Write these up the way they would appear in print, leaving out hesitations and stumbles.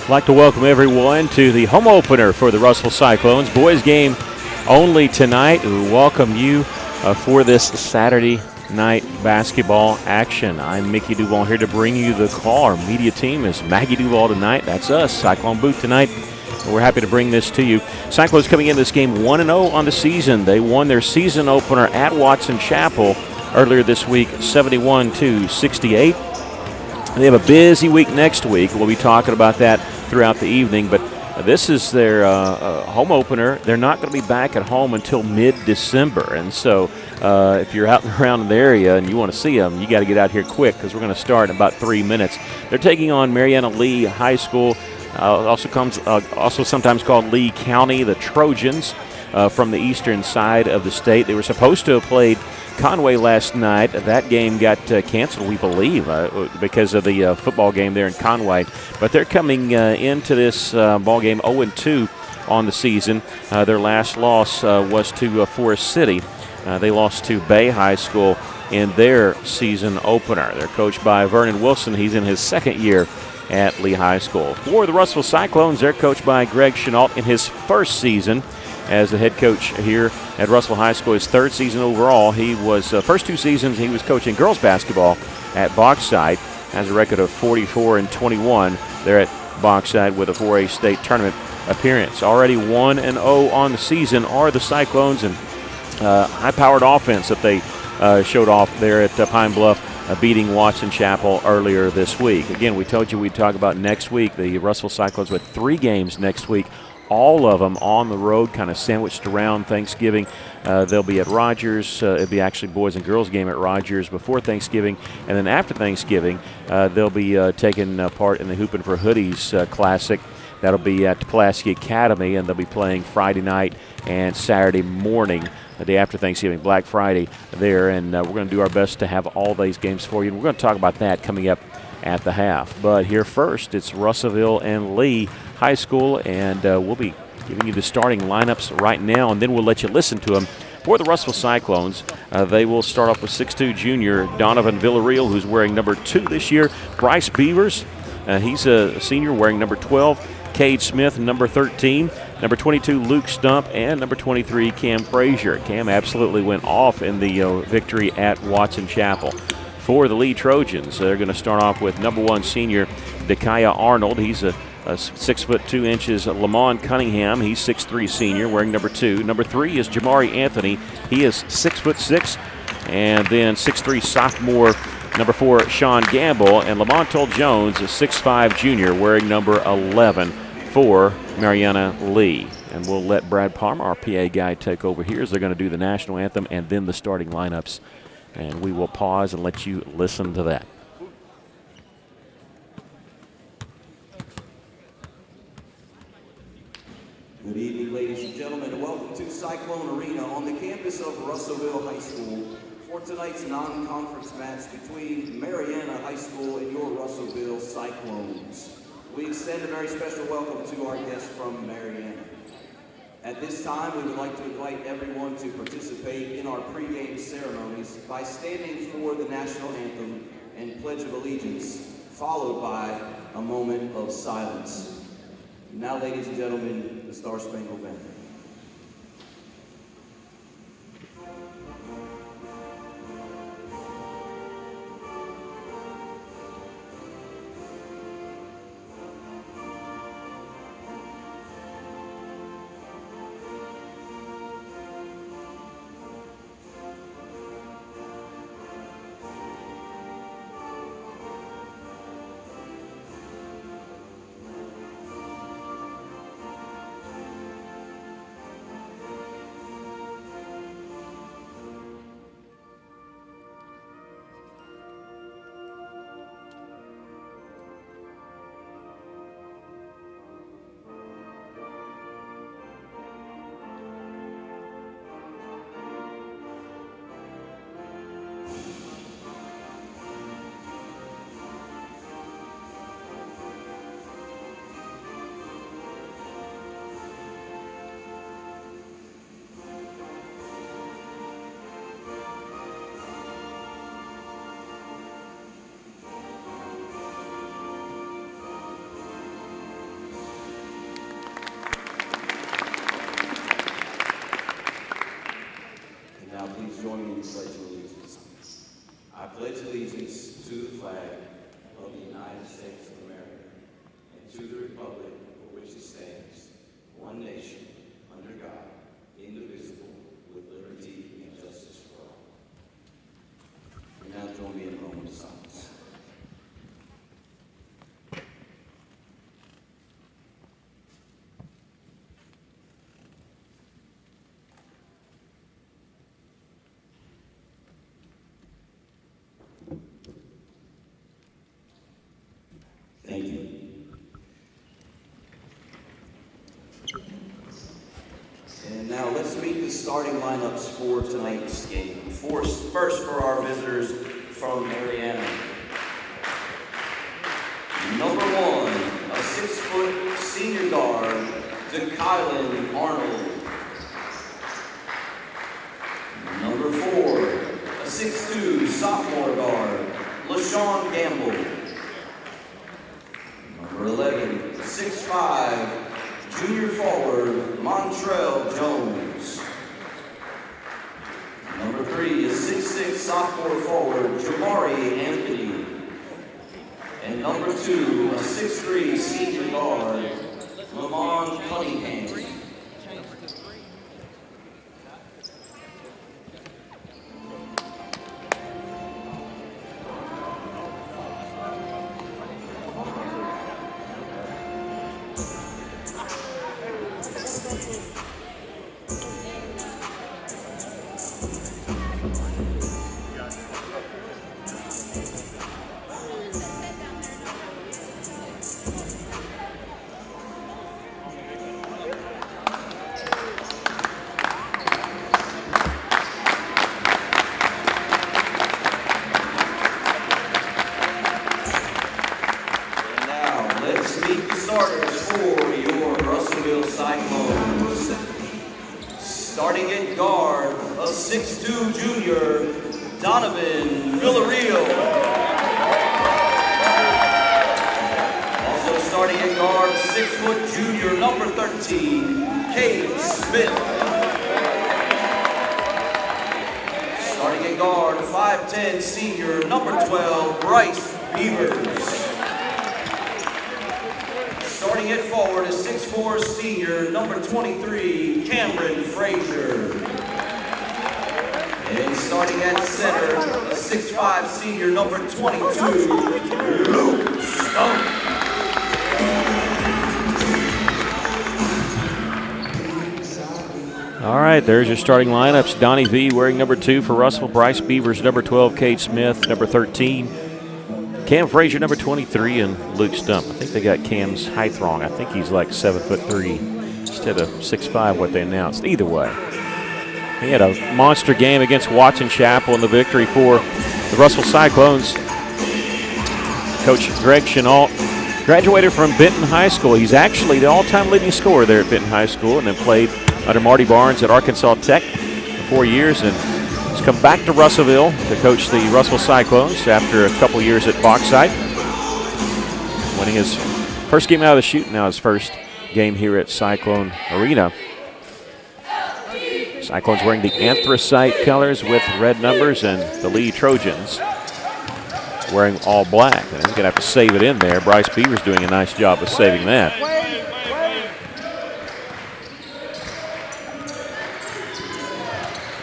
I'd like to welcome everyone to the home opener for the Russell Cyclones. Boys game only tonight. We welcome you for this Saturday night basketball action. I'm Mickey Duval here to bring you the call. Our media team is Maggie Duval tonight. That's us, Cyclone Booth tonight. We're happy to bring this to you. Cyclones coming in this game 1-0 on the season. They won their season opener at Watson Chapel earlier this week, 71-68. They have a busy week next week. We'll be talking about that throughout the evening, but this is their home opener. They're not going to be back at home until mid-December, and so if you're out and around the area and you want to see them, you got to get out here quick because we're going to start in about 3 minutes. They're taking on Marianna Lee High School, also sometimes called Lee County, the Trojans from the eastern side of the state. They were supposed to have played Conway last night. That game got canceled, we believe, because of the football game there in Conway. But they're coming into this ball game 0-2 on the season. Their last loss was to Forest City. They lost to Bay High School in their season opener. They're coached by Vernon Wilson. He's in his second year at Lee High School. For the Russell Cyclones, they're coached by Greg Chenault in his first season as the head coach here at Russell High School. His third season overall. He was first 2 seasons he was coaching girls basketball at Bauxite. Has a record of 44-21 there at Bauxite with a 4A state tournament appearance. Already 1-0 on the season are the Cyclones, and high-powered offense that they showed off there at Pine Bluff, beating Watson Chapel earlier this week. Again, we told you we'd talk about next week. The Russell Cyclones with 3 games next week, all of them on the road, kind of sandwiched around Thanksgiving. They'll be at Rogers. It'll be actually boys and girls game at Rogers before Thanksgiving. And then after Thanksgiving, they'll be taking part in the Hoopin' for Hoodies Classic. That'll be at Pulaski Academy, and they'll be playing Friday night and Saturday morning, the day after Thanksgiving, Black Friday there. And we're going to do our best to have all these games for you. And we're going to talk about that coming up at the half. But here first, it's Russellville and Lee High School, and we'll be giving you the starting lineups right now, and then we'll let you listen to them. For the Russell Cyclones, they will start off with 6'2" junior Donovan Villarreal, who's wearing number 2 this year. Bryce Beavers, he's a senior wearing number 12. Cade Smith, number 13. Number 22, Luke Stump, and number 23, Cam Frazier. Cam absolutely went off in the victory at Watson Chapel. For the Lee Trojans, they're going to start off with number 1 senior Dekaya Arnold. He's a 6'2" Lamont Cunningham. He's 6'3" senior, wearing number 2. Number 3 is Jamari Anthony. He is 6'6", and then 6'3" sophomore, number 4, Sean Gamble, and Lamontel Jones, a 6'5" junior, wearing number 11 for Marianna Lee. And we'll let Brad Palmer, our PA guy, take over here as they're going to do the national anthem and then the starting lineups. And we will pause and let you listen to that. Good evening, ladies and gentlemen, and welcome to Cyclone Arena on the campus of Russellville High School for tonight's non-conference match between Marianna High School and your Russellville Cyclones. We extend a very special welcome to our guests from Marianna. At this time, we would like to invite everyone to participate in our pregame ceremonies by standing for the national anthem and Pledge of Allegiance, followed by a moment of silence. Now, ladies and gentlemen, the Star Spangled Banner. Join me in the Pledge of Allegiance. I pledge allegiance to the flag of the United States of America and to the republic for which it stands, one nation, under God, indivisible, with liberty and justice for all. And now join me in a moment of silence. Thank you. And now let's meet the starting lineups for tonight's game. First for our visitors from Marianna. Number 1, a 6' senior guard, DeKylan Arnold. Number 4, a 6'2" sophomore guard, LaShawn Gamble. Number 11, 6'5", junior forward, Montrell Jones. Number 3 is 6'6", sophomore forward, Jamari Anthony. And number 2, a 6'3", senior guard, Lamont Cunningham. Starting at forward is 6'4" senior, number 23, Cameron Frazier. And starting at center, a 6'5" senior, number 22, Luke Stump. All right, there's your starting lineups. Donnie V wearing number 2 for Russell. Bryce Beavers, number 12. Kate Smith, number 13. Cam Frazier, number 23, and Luke Stump. I think they got Cam's height wrong. I think he's like 7'3" instead of 6'5", what they announced. Either way, he had a monster game against Watson Chapel in the victory for the Russell Cyclones. Coach Greg Chenault graduated from Benton High School. He's actually the all-time leading scorer there at Benton High School, and then played under Marty Barnes at Arkansas Tech for 4 years, and he's come back to Russellville to coach the Russell Cyclones after a couple years at Bauxite, winning his first game out of the chute, now his first game here at Cyclone Arena. Cyclones wearing the anthracite colors with red numbers, and the Lee Trojans wearing all black. And he's going to have to save it in there. Bryce Beaver's doing a nice job of saving that.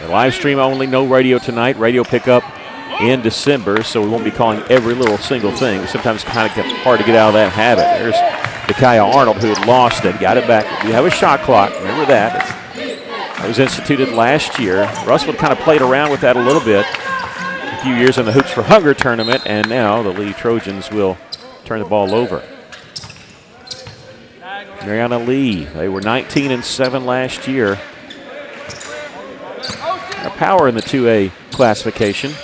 Live stream only, no radio tonight. Radio pickup in December, so we won't be calling every little single thing. Sometimes it's kind of hard to get out of that habit. There's Dakaya Arnold, who had lost it, got it back. We have a shot clock, remember that. It was instituted last year. Russell kind of played around with that a little bit a few years in the Hoops for Hunger tournament, and now the Lee Trojans will turn the ball over. Marianna Lee, they were 19-7 last year. Our power in the 2A classification.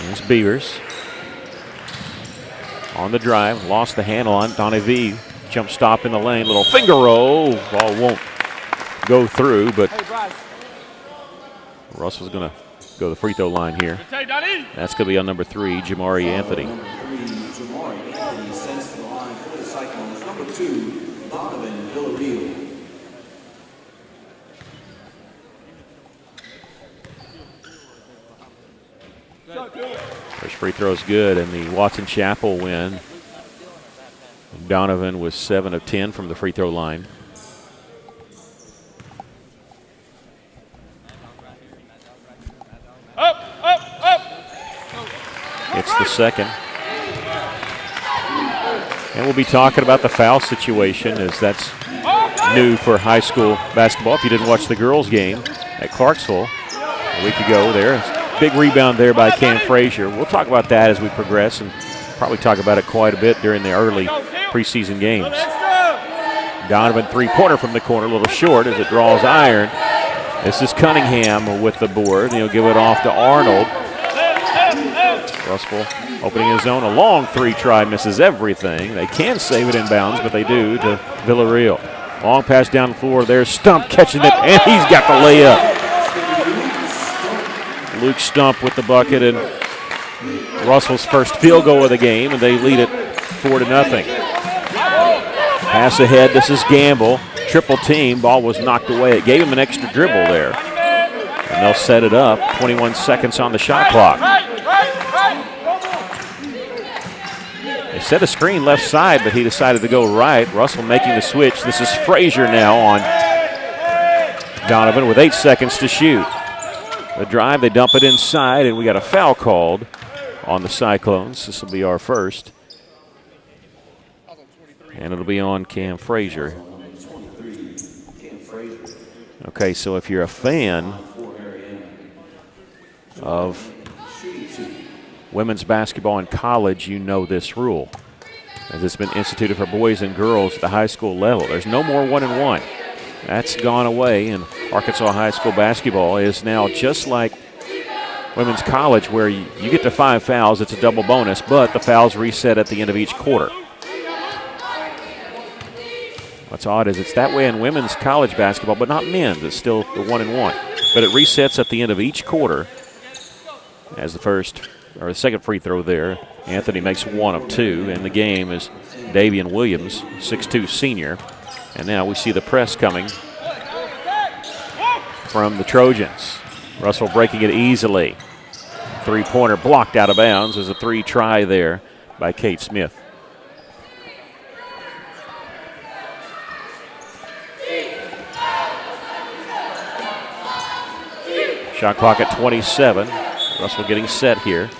Here's Beavers. On the drive, lost the handle on Donnie V. Jump stop in the lane, little finger roll. Ball won't go through, but Russell's going to go to the free throw line here. That's going to be on number 3, Jamari Anthony. First free throw is good, and the Watson Chapel win. Donovan was 7 of 10 from the free throw line. It's the second. And we'll be talking about the foul situation, as that's new for high school basketball. If you didn't watch the girls' game at Clarksville a week ago there, big rebound there by Cam Frazier. We'll talk about that as we progress, and probably talk about it quite a bit during the early preseason games. Donovan three-pointer from the corner, a little short as it draws iron. This is Cunningham with the board. He'll give it off to Arnold. Russell opening his own. A long three try, misses everything. They can save it in bounds, but they do to Villarreal. Long pass down the floor. There's Stump catching it, and he's got the layup. Luke Stump with the bucket, and Russell's first field goal of the game, and they lead it 4-0. Pass ahead. This is Gamble. Triple team. Ball was knocked away. It gave him an extra dribble there. And they'll set it up. 21 seconds on the shot clock. They set a screen left side, but he decided to go right. Russell making the switch. This is Frazier now on Donovan with 8 seconds to shoot. The drive, they dump it inside, and we got a foul called on the Cyclones. This will be our first. And it'll be on Cam Frazier. Okay, so if you're a fan of women's basketball in college, you know this rule, as it's been instituted for boys and girls at the high school level. There's no more 1-and-1. That's gone away, and Arkansas high school basketball is now just like women's college, where you get to 5 fouls. It's a double bonus, but the fouls reset at the end of each quarter. What's odd is it's that way in women's college basketball, but not men's. It's still the 1-and-1. But it resets at the end of each quarter as the second free throw there. Anthony makes 1 of 2, and the game is Davian Williams, 6'2" senior. And now we see the press coming from the Trojans. Russell breaking it easily. three-pointer blocked out of bounds. There's a 3 try there by Kate Smith. Shot clock at 27. Russell getting set here.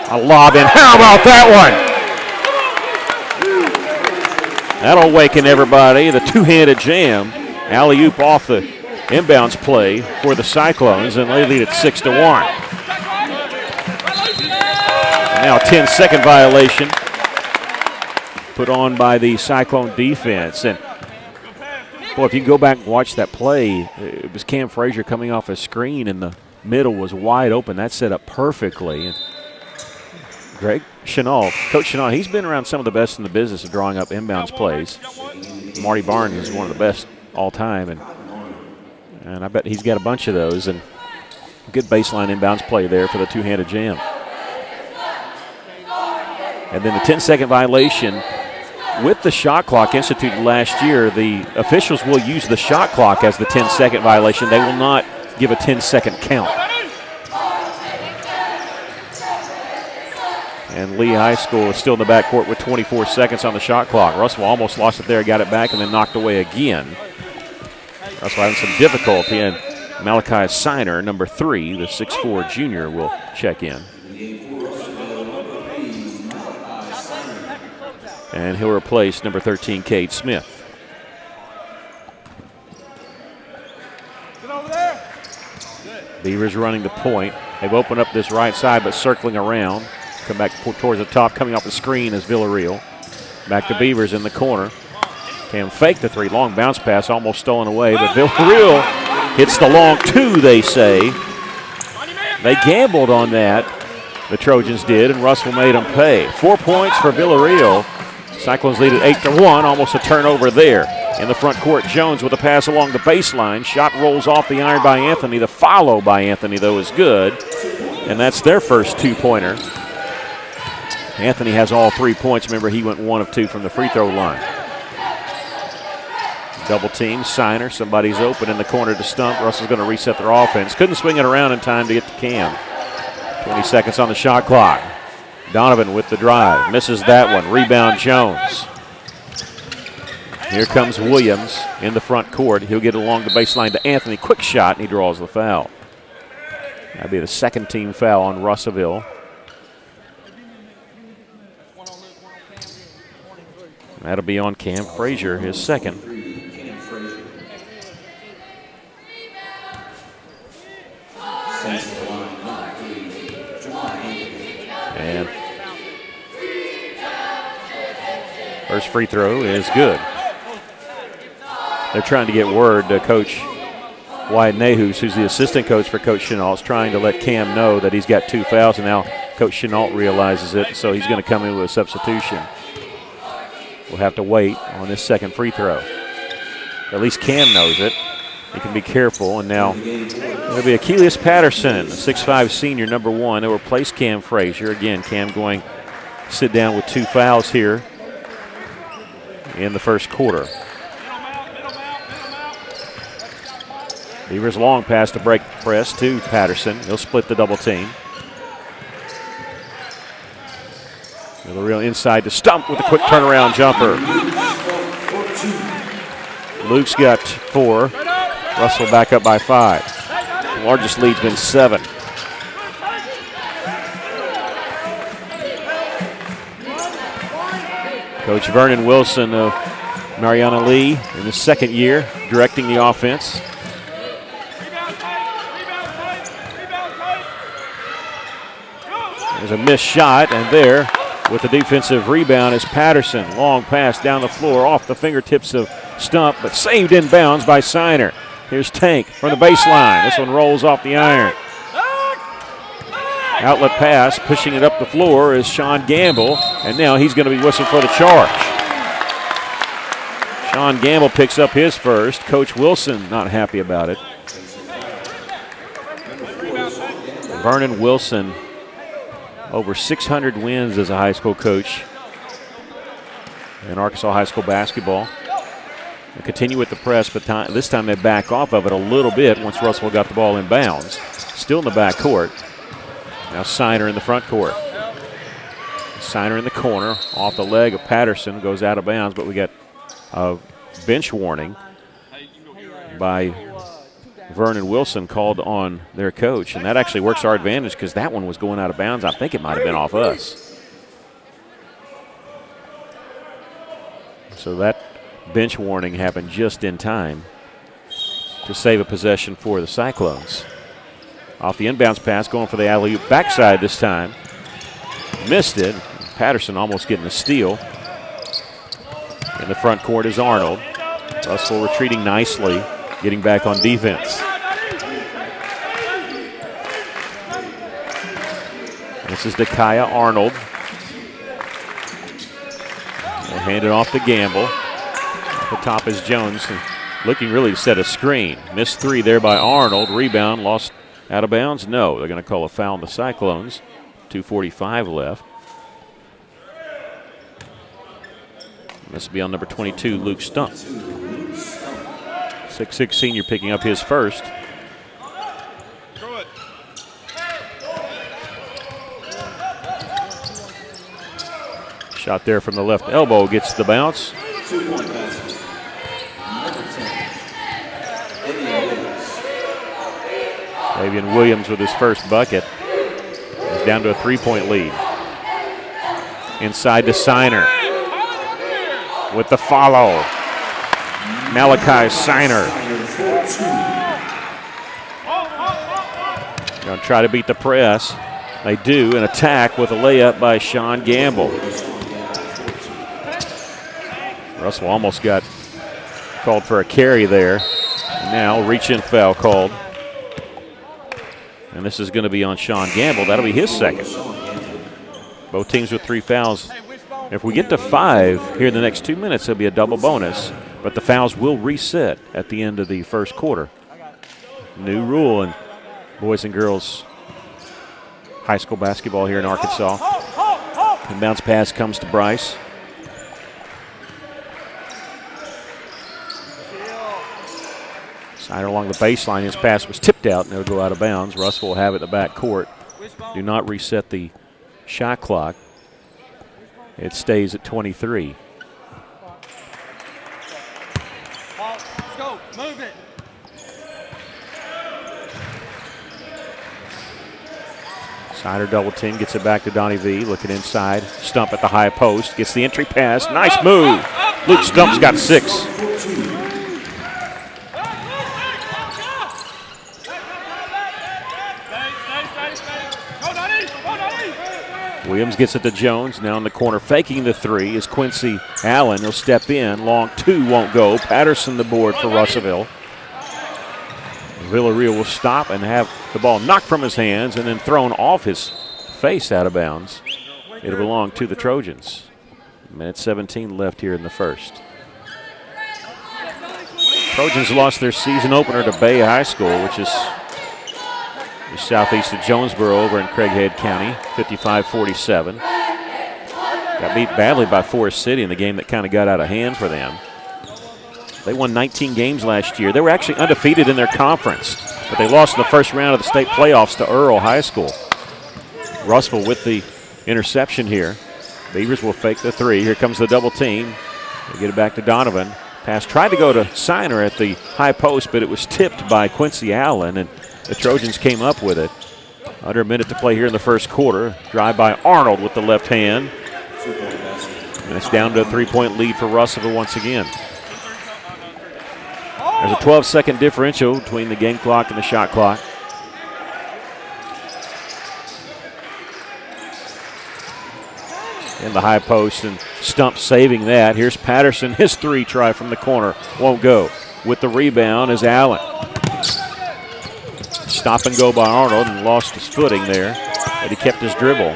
A lob in. How about that one? That'll awaken everybody. The two-handed jam. Alley-oop off the inbounds play for the Cyclones, and they lead at 6-1. And now a 10-second violation put on by the Cyclone defense. And boy, if you can go back and watch that play, it was Cam Frazier coming off a screen, and the middle was wide open. That set up perfectly. And Coach Chenault, he's been around some of the best in the business of drawing up inbounds plays. Marty Barnes is one of the best all time, and I bet he's got a bunch of those. And good baseline inbounds play there for the two-handed jam. And then the 10-second violation. With the shot clock instituted last year, the officials will use the shot clock as the 10-second violation. They will not give a 10-second count. And Lee High School is still in the backcourt with 24 seconds on the shot clock. Russell almost lost it there, got it back, and then knocked away again. Russell having some difficulty, and Malachi Siner, number 3, the 6'4 junior, will check in. And he'll replace number 13, Cade Smith. Beavers running the point. They've opened up this right side, but circling around. Come back towards the top, coming off the screen is Villarreal. Back to Beavers in the corner. Cam faked the 3, long bounce pass, almost stolen away, but Villarreal hits the long 2, they say. They gambled on that, the Trojans did, and Russell made them pay. 4 points for Villarreal. Cyclones lead at 8-1, almost a turnover there. In the front court, Jones with a pass along the baseline. Shot rolls off the iron by Anthony. The follow by Anthony, though, is good, and that's their first 2-pointer. Anthony has all 3 points. Remember, he went 1 of 2 from the free throw line. Double team, Siner. Somebody's open in the corner to Stump. Russell's going to reset their offense. Couldn't swing it around in time to get to Cam. 20 seconds on the shot clock. Donovan with the drive. Misses that one. Rebound Jones. Here comes Williams in the front court. He'll get along the baseline to Anthony. Quick shot, and he draws the foul. That'll be the second team foul on Russellville. That'll be on Cam Frazier, his second. And first free throw is good. They're trying to get word to Coach Wyatt Nahus, who's the assistant coach for Coach Chenault, is trying to let Cam know that he's got 2 fouls, and now Coach Chenault realizes it, so he's going to come in with a substitution. We'll have to wait on this second free throw. At least Cam knows it. He can be careful. And now it'll be Achilles Patterson, 6'5 senior, number 1. They'll replace Cam Frazier. Again, Cam going to sit down with 2 fouls here in the first quarter. Beavers long pass to break press to Patterson. He'll split the double team. The real inside to Stump with a quick turnaround jumper. Luke's got 4. Russell back up by 5. The largest lead's been 7. Coach Vernon Wilson of Marianna Lee in his second year directing the offense. There's a missed shot, and there with the defensive rebound is Patterson. Long pass down the floor off the fingertips of Stump, but saved in bounds by Siner. Here's Tank from the baseline. This one rolls off the iron. Outlet pass, pushing it up the floor is Sean Gamble, and now he's going to be whistling for the charge. Sean Gamble picks up his first. Coach Wilson not happy about it. Vernon Wilson, over 600 wins as a high school coach in Arkansas high school basketball. They continue with the press, but this time they back off of it a little bit once Russell got the ball in bounds. Still in the back court. Now Siner in the front court. Siner in the corner, off the leg of Patterson, goes out of bounds, but we got a bench warning by Vernon Wilson called on their coach, and that actually works our advantage because that one was going out of bounds. I think it might have been off us. So that bench warning happened just in time to save a possession for the Cyclones. Off the inbounds pass, going for the alley-oop backside this time. Missed it. Patterson almost getting a steal. In the front court is Arnold. Russell retreating nicely, getting back on defense. This is Dakaya Arnold. They'll hand it off to Gamble. At the top is Jones, looking really to set a screen. Missed three there by Arnold. Rebound, lost out of bounds? No, they're going to call a foul on the Cyclones. 2:45 left. This will be on number 22, Luke Stump. 6'6" senior picking up his first. Shot there from the left elbow, gets the bounce. 2-point basket. Number 10, Davian Williams with his first bucket. He's down to a 3-point lead. Inside to Siner. With the follow. Malachi Siner. Going to try to beat the press. They do, an attack with a layup by Sean Gamble. Russell almost got called for a carry there. Now reach-in foul called. And this is going to be on Sean Gamble. That'll be his second. Both teams with 3 fouls. If we get to 5 here in the next 2 minutes, there'll be a double bonus. But the fouls will reset at the end of the first quarter. New rule in boys and girls high school basketball here in Arkansas. And bounce pass comes to Bryce. Siner along the baseline. His pass was tipped out and it'll go out of bounds. Russell will have it in the back court. Do not reset the shot clock. It stays at 23. Let's go. Move it. Siner double team, gets it back to Donnie V. Looking inside. Stump at the high post. Gets the entry pass. Nice move. Luke Stump's got 6. Williams gets it to Jones. Now in the corner, faking the 3 is Quincy Allen. He'll step in. Long 2 won't go. Patterson the board for Russellville. Villarreal will stop and have the ball knocked from his hands and then thrown off his face out of bounds. It'll belong to the Trojans. Minute 17 left here in the first. Trojans lost their season opener to Bay High School, which is southeast of Jonesboro over in Craighead County, 55-47. Got beat badly by Forest City in the game that kind of got out of hand for them. They won 19 games last year. They were actually undefeated in their conference, but they lost in the first round of the state playoffs to Earl High School. Russell with the interception here. Beavers will fake the 3. Here comes the double team. They get it back to Donovan. Pass tried to go to Siner at the high post, but it was tipped by Quincy Allen, and the Trojans came up with it. Under a minute to play here in the first quarter. Drive by Arnold with the left hand. And it's down to a 3-point lead for Russellville once again. There's a 12-second differential between the game clock and the shot clock. In the high post, and Stump saving that. Here's Patterson, his 3 try from the corner. Won't go. With the rebound is Allen. Stop and go by Arnold and lost his footing there, but he kept his dribble.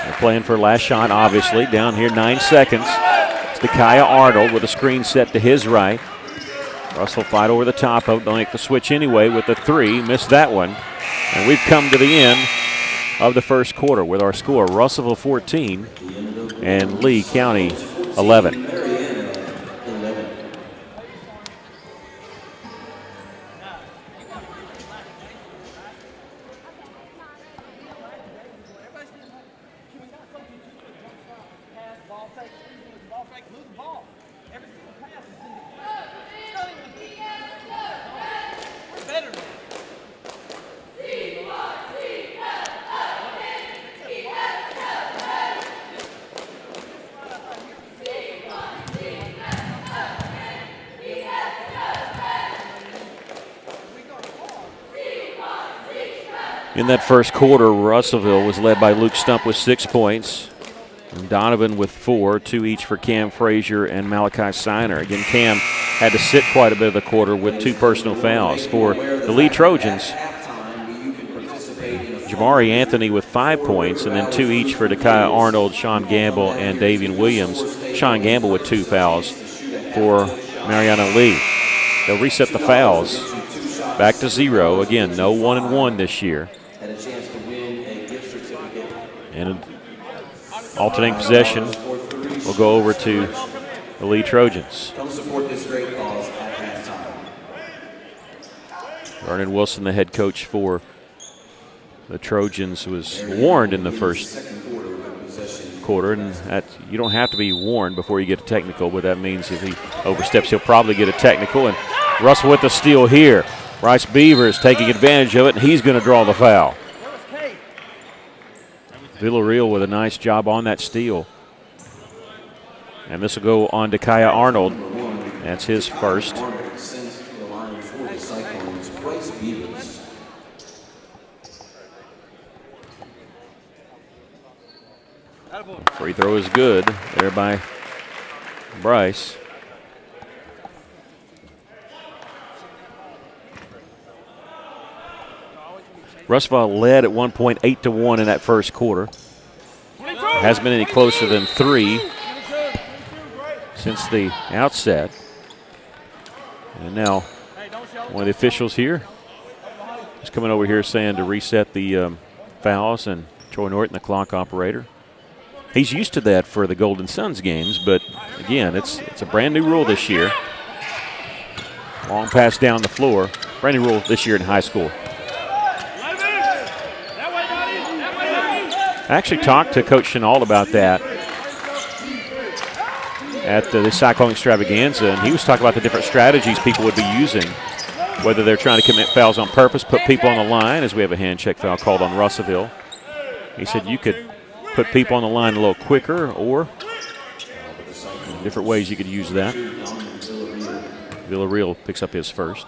They're playing for last shot, obviously. Down here, 9 seconds. It's Dakaya Arnold with a screen set to his right. Russell fight over the top of it. They'll make the switch anyway with the 3. Missed that one. And we've come to the end of the first quarter with our score, Russellville 14 and Lee County 11. In that first quarter, Russellville was led by Luke Stump with 6 points, and Donovan with 4, 2 each for Cam Frazier and Malachi Siner. Again, Cam had to sit quite a bit of the quarter with 2 personal fouls. For the Lee Trojans, Jamari Anthony with 5 points, and then 2 each for Dekiah Arnold, Sean Gamble, and Davian Williams. Sean Gamble with 2 fouls for Marianna Lee. They'll reset the fouls back to 0. Again, no 1-and-1 this year. And an alternating possession will go over to the Lee Trojans. Come support this great cause at halftime. Vernon Wilson, the head coach for the Trojans, was warned in the first quarter, and that you don't have to be warned before you get a technical, but that means if he oversteps, he'll probably get a technical. And Russell with the steal here. Bryce Beavers taking advantage of it, and he's going to draw the foul. Villarreal with a nice job on that steal. And this will go on to Dekiah Arnold. That's his first. Free throw is good there by Bryce. Russellville led at one point 8-1 in that first quarter. Hasn't been any closer than 3 since the outset. And now one of the officials here is coming over here saying to reset the fouls, and Troy Norton, the clock operator. He's used to that for the Golden Suns games, but again, it's a brand new rule this year. Long pass down the floor. Brand new rule this year in high school. I actually talked to Coach Chenault about that at the Cyclone Extravaganza, and he was talking about the different strategies people would be using, whether they're trying to commit fouls on purpose, put people on the line, as we have a hand check foul called on Russellville. He said you could put people on the line a little quicker, or different ways you could use that. Villarreal picks up his first.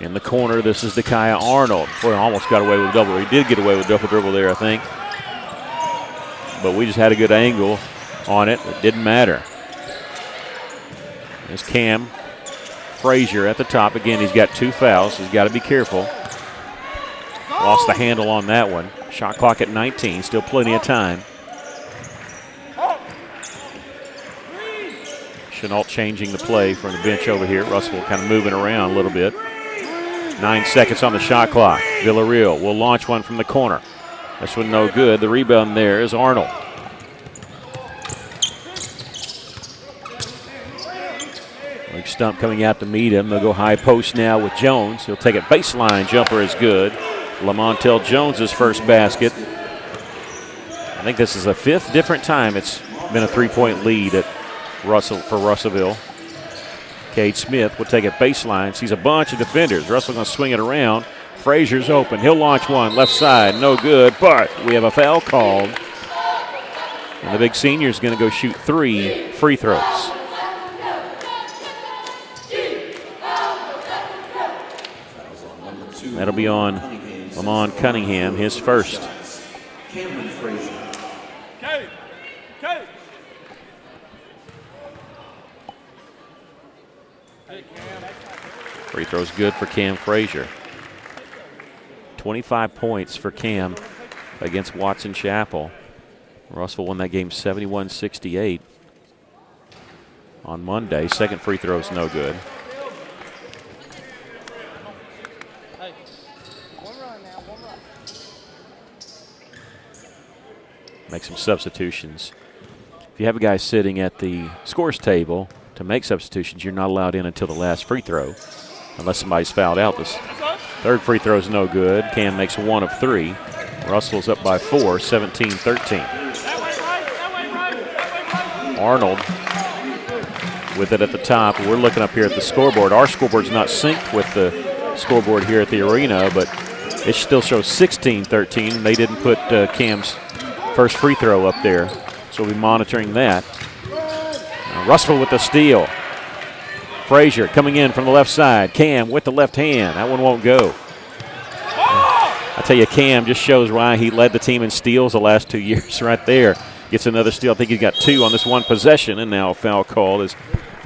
In the corner, this is Dekiah Arnold. Boy, almost got away with a double. He did get away with a double dribble there, I think. But we just had a good angle on it. It didn't matter. There's Cam Frazier at the top. Again, he's got 2 fouls. He's got to be careful. Lost the handle on that one. Shot clock at 19. Still plenty of time. Chenault changing the play from the bench over here. Russell kind of moving around a little bit. 9 seconds on the shot clock. Villarreal will launch one from the corner. This one no good. The rebound there is Arnold. Luke Stump coming out to meet him. They'll go high post now with Jones. He'll take it baseline. Jumper is good. Lamontel Jones's first basket. I think this is the 5th different time it's been a 3-point lead at for Russellville. Cade Smith will take it baseline. Sees a bunch of defenders. Russell going to swing it around. Frazier's open. He'll launch one. Left side. No good. But we have a foul called. And the big senior is going to go shoot 3 free throws. That'll be on Lamont Cunningham, his first. Cameron Frazier. Free throw's good for Cam Frazier. 25 points for Cam against Watson Chapel. Russellville won that game 71-68. on Monday. Second free throw is no good. Make some substitutions. If you have a guy sitting at the scores table to make substitutions, you're not allowed in until the last free throw, unless somebody's fouled out. This third free throw is no good. Cam makes 1 of 3. Russell's up by 4, 17-13. Arnold with it at the top. We're looking up here at the scoreboard. Our scoreboard's not synced with the scoreboard here at the arena, but it still shows 16-13. They didn't put Cam's first free throw up there, so we'll be monitoring that. Russell with the steal. Frazier coming in from the left side. Cam with the left hand. That one won't go. I tell you, Cam just shows why he led the team in steals the last 2 years right there. Gets another steal. I think he's got 2 on this one possession, and now a foul call as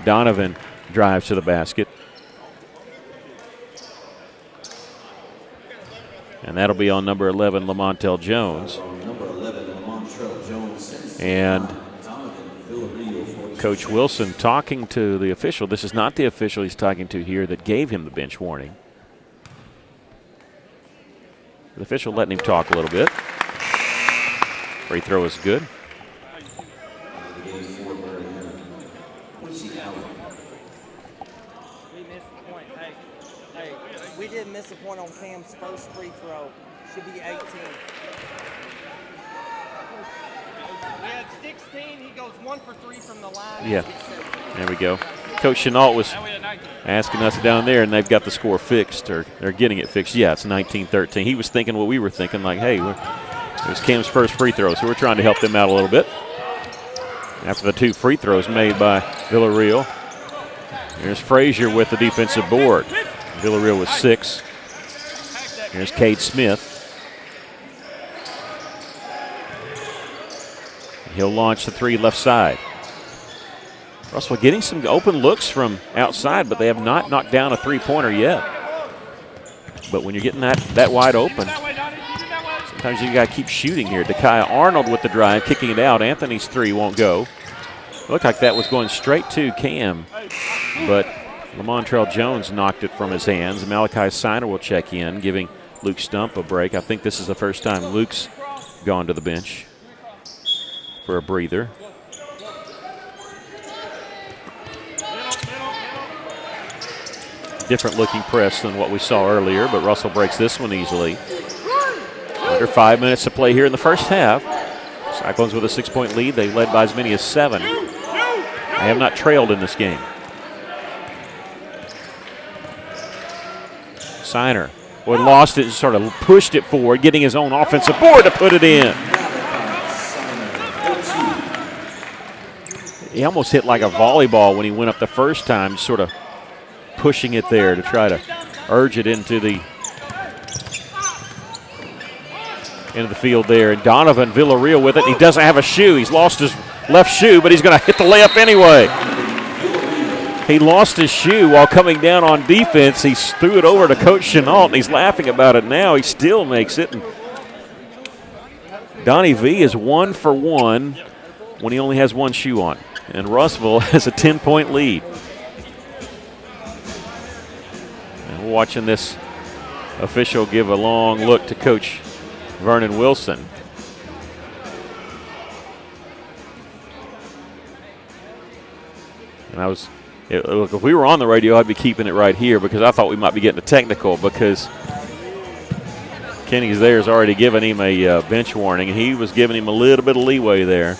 Donovan drives to the basket. And that'll be on number 11, Lamontel Jones. And Coach Wilson talking to the official. This is not the official he's talking to here that gave him the bench warning. The official letting him talk a little bit. Free throw is good. We missed the point. Hey, we did miss a point on Cam's first free throw. Should be 18. We had 16. He goes 1 for 3 from the line. Yeah, there we go. Coach Chenault was asking us down there, and they've got the score fixed, or they're getting it fixed. Yeah, it's 19-13. He was thinking what we were thinking, like, hey, it was Cam's first free throw, so we're trying to help them out a little bit. After the 2 free throws made by Villarreal. Here's Frazier with the defensive board. Villarreal with 6. Here's Cade Smith. He'll launch the 3 left side. Russell getting some open looks from outside, but they have not knocked down a three-pointer yet. But when you're getting that wide open, sometimes you got to keep shooting here. Dekiah Arnold with the drive, kicking it out. Anthony's 3 won't go. Looked like that was going straight to Cam, but Lamontrell Jones knocked it from his hands. Malachi Siner will check in, giving Luke Stump a break. I think this is the first time Luke's gone to the bench for a breather. Different looking press than what we saw earlier, but Russell breaks this one easily. Under 5 minutes to play here in the first half. Cyclones with a 6-point lead. They led by as many as 7. They have not trailed in this game. Siner, boy, lost it and sort of pushed it forward, getting his own offensive board to put it in. He almost hit like a volleyball when he went up the first time, sort of pushing it there to try to urge it into the field there. And Donovan Villarreal with it. He doesn't have a shoe. He's lost his left shoe, but he's going to hit the layup anyway. He lost his shoe while coming down on defense. He threw it over to Coach Chenault, and he's laughing about it now. He still makes it. And Donnie V is 1 for 1 when he only has 1 shoe on. And Russellville has a 10-point lead. And we're watching this official give a long look to Coach Vernon Wilson. And look, if we were on the radio, I'd be keeping it right here because I thought we might be getting a technical because Kenny's there has already given him a bench warning, and he was giving him a little bit of leeway there.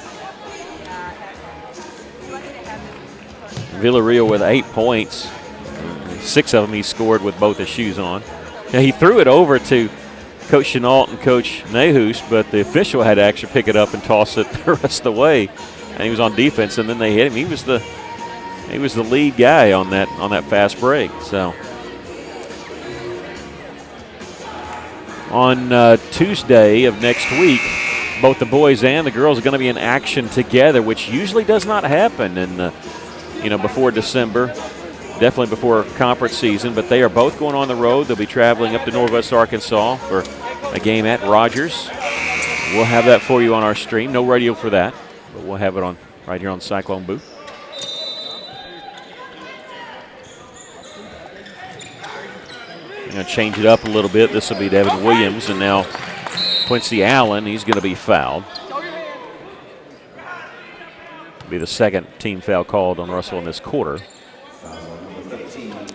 Villarreal with 8 points. 6 of them he scored with both his shoes on. Now, he threw it over to Coach Chenault and Coach Nehus, but the official had to actually pick it up and toss it the rest of the way. And he was on defense, and then they hit him. He was the lead guy on that fast break. So on Tuesday of next week, both the boys and the girls are going to be in action together, which usually does not happen before December, definitely before conference season. But they are both going on the road. They'll be traveling up to Northwest Arkansas for a game at Rogers. We'll have that for you on our stream. No radio for that, but we'll have it on right here on Cyclone Booth. Going to change it up a little bit. This will be Devin Williams, and now Quincy Allen, he's going to be fouled. Be the second team foul called on Russell in this quarter.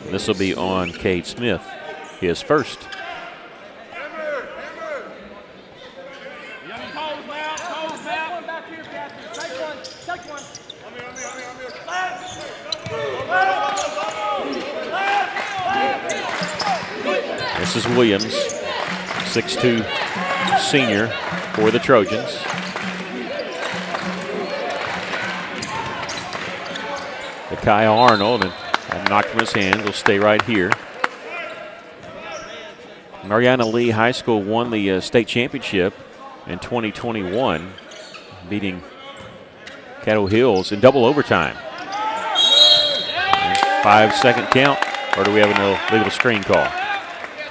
This will be on Cade Smith, his first. This is Williams, 6'2" senior for the Trojans. Kyle Arnold, and knocked from his hand, will stay right here. Marianna Lee High School won the state championship in 2021, beating Caddo Hills in double overtime. 5-second count, or do we have an illegal screen call?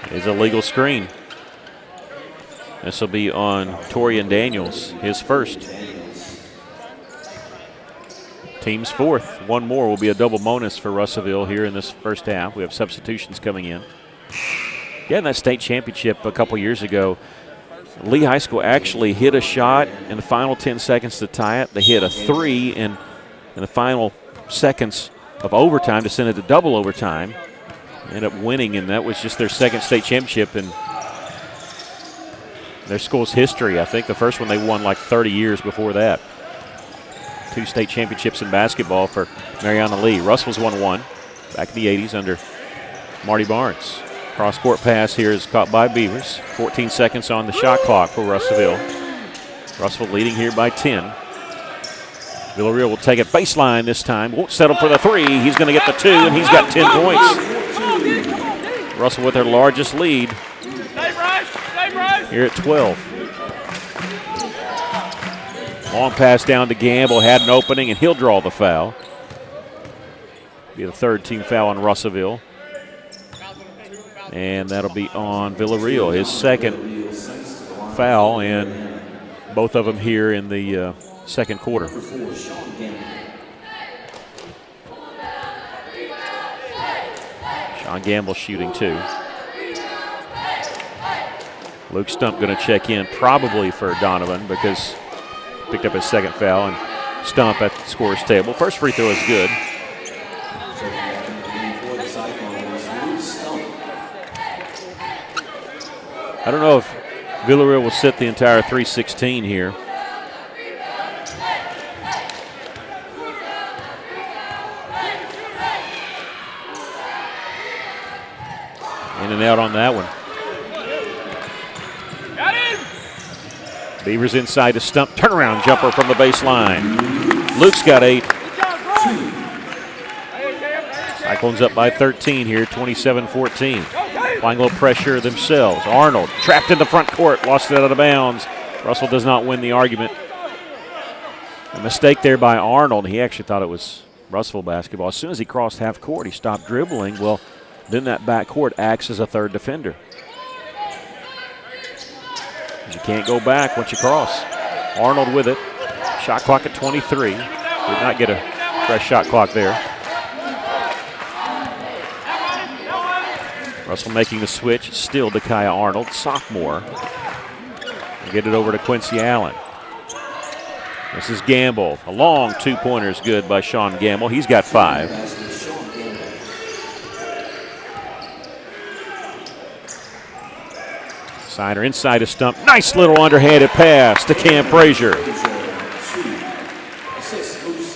It's a legal screen. This will be on Torian Daniels, his first. Team's fourth. One more will be a double bonus for Russellville here in this first half. We have substitutions coming in. Again, that state championship a couple years ago, Lee High School actually hit a shot in the final 10 seconds to tie it. They hit a three in the final seconds of overtime to send it to double overtime. Ended up winning, and that was just their second state championship in their school's history. I think the first one they won like 30 years before that. 2 state championships in basketball for Marianna Lee. Russell's won one back in the 80s under Marty Barnes. Cross-court pass here is caught by Beavers. 14 seconds on the shot clock for Russellville. Russellville leading here by 10. Villarreal will take it baseline this time. Won't settle for the three. He's going to get the two, and he's got 10 points. Russell with their largest lead here at 12. Long pass down to Gamble, had an opening, and he'll draw the foul. Be the third team foul on Russellville. And that'll be on Villarreal, his second foul, and both of them here in the second quarter. Sean Gamble shooting two. Luke Stump going to check in probably for Donovan because picked up his second foul, and Stump at the scorer's table. First free throw is good. I don't know if Villarreal will sit the entire 3:16 here. In and out on that one. Beavers inside to Stump. Turnaround jumper from the baseline. Luke's got 8. Cyclones up by 13 here, 27-14. Applying a little pressure themselves. Arnold trapped in the front court, lost it out of bounds. Russell does not win the argument. A mistake there by Arnold. He actually thought it was Russellville basketball. As soon as he crossed half court, he stopped dribbling. Well, then that back court acts as a third defender. You can't go back once you cross. Arnold with it. Shot clock at 23. Did not get a fresh shot clock there. Russell making the switch. Still to Kaya Arnold, sophomore. Get it over to Quincy Allen. This is Gamble. A long two-pointer is good by Sean Gamble. He's got 5. Snyder inside a Stump. Nice little underhanded pass to Cam Frazier.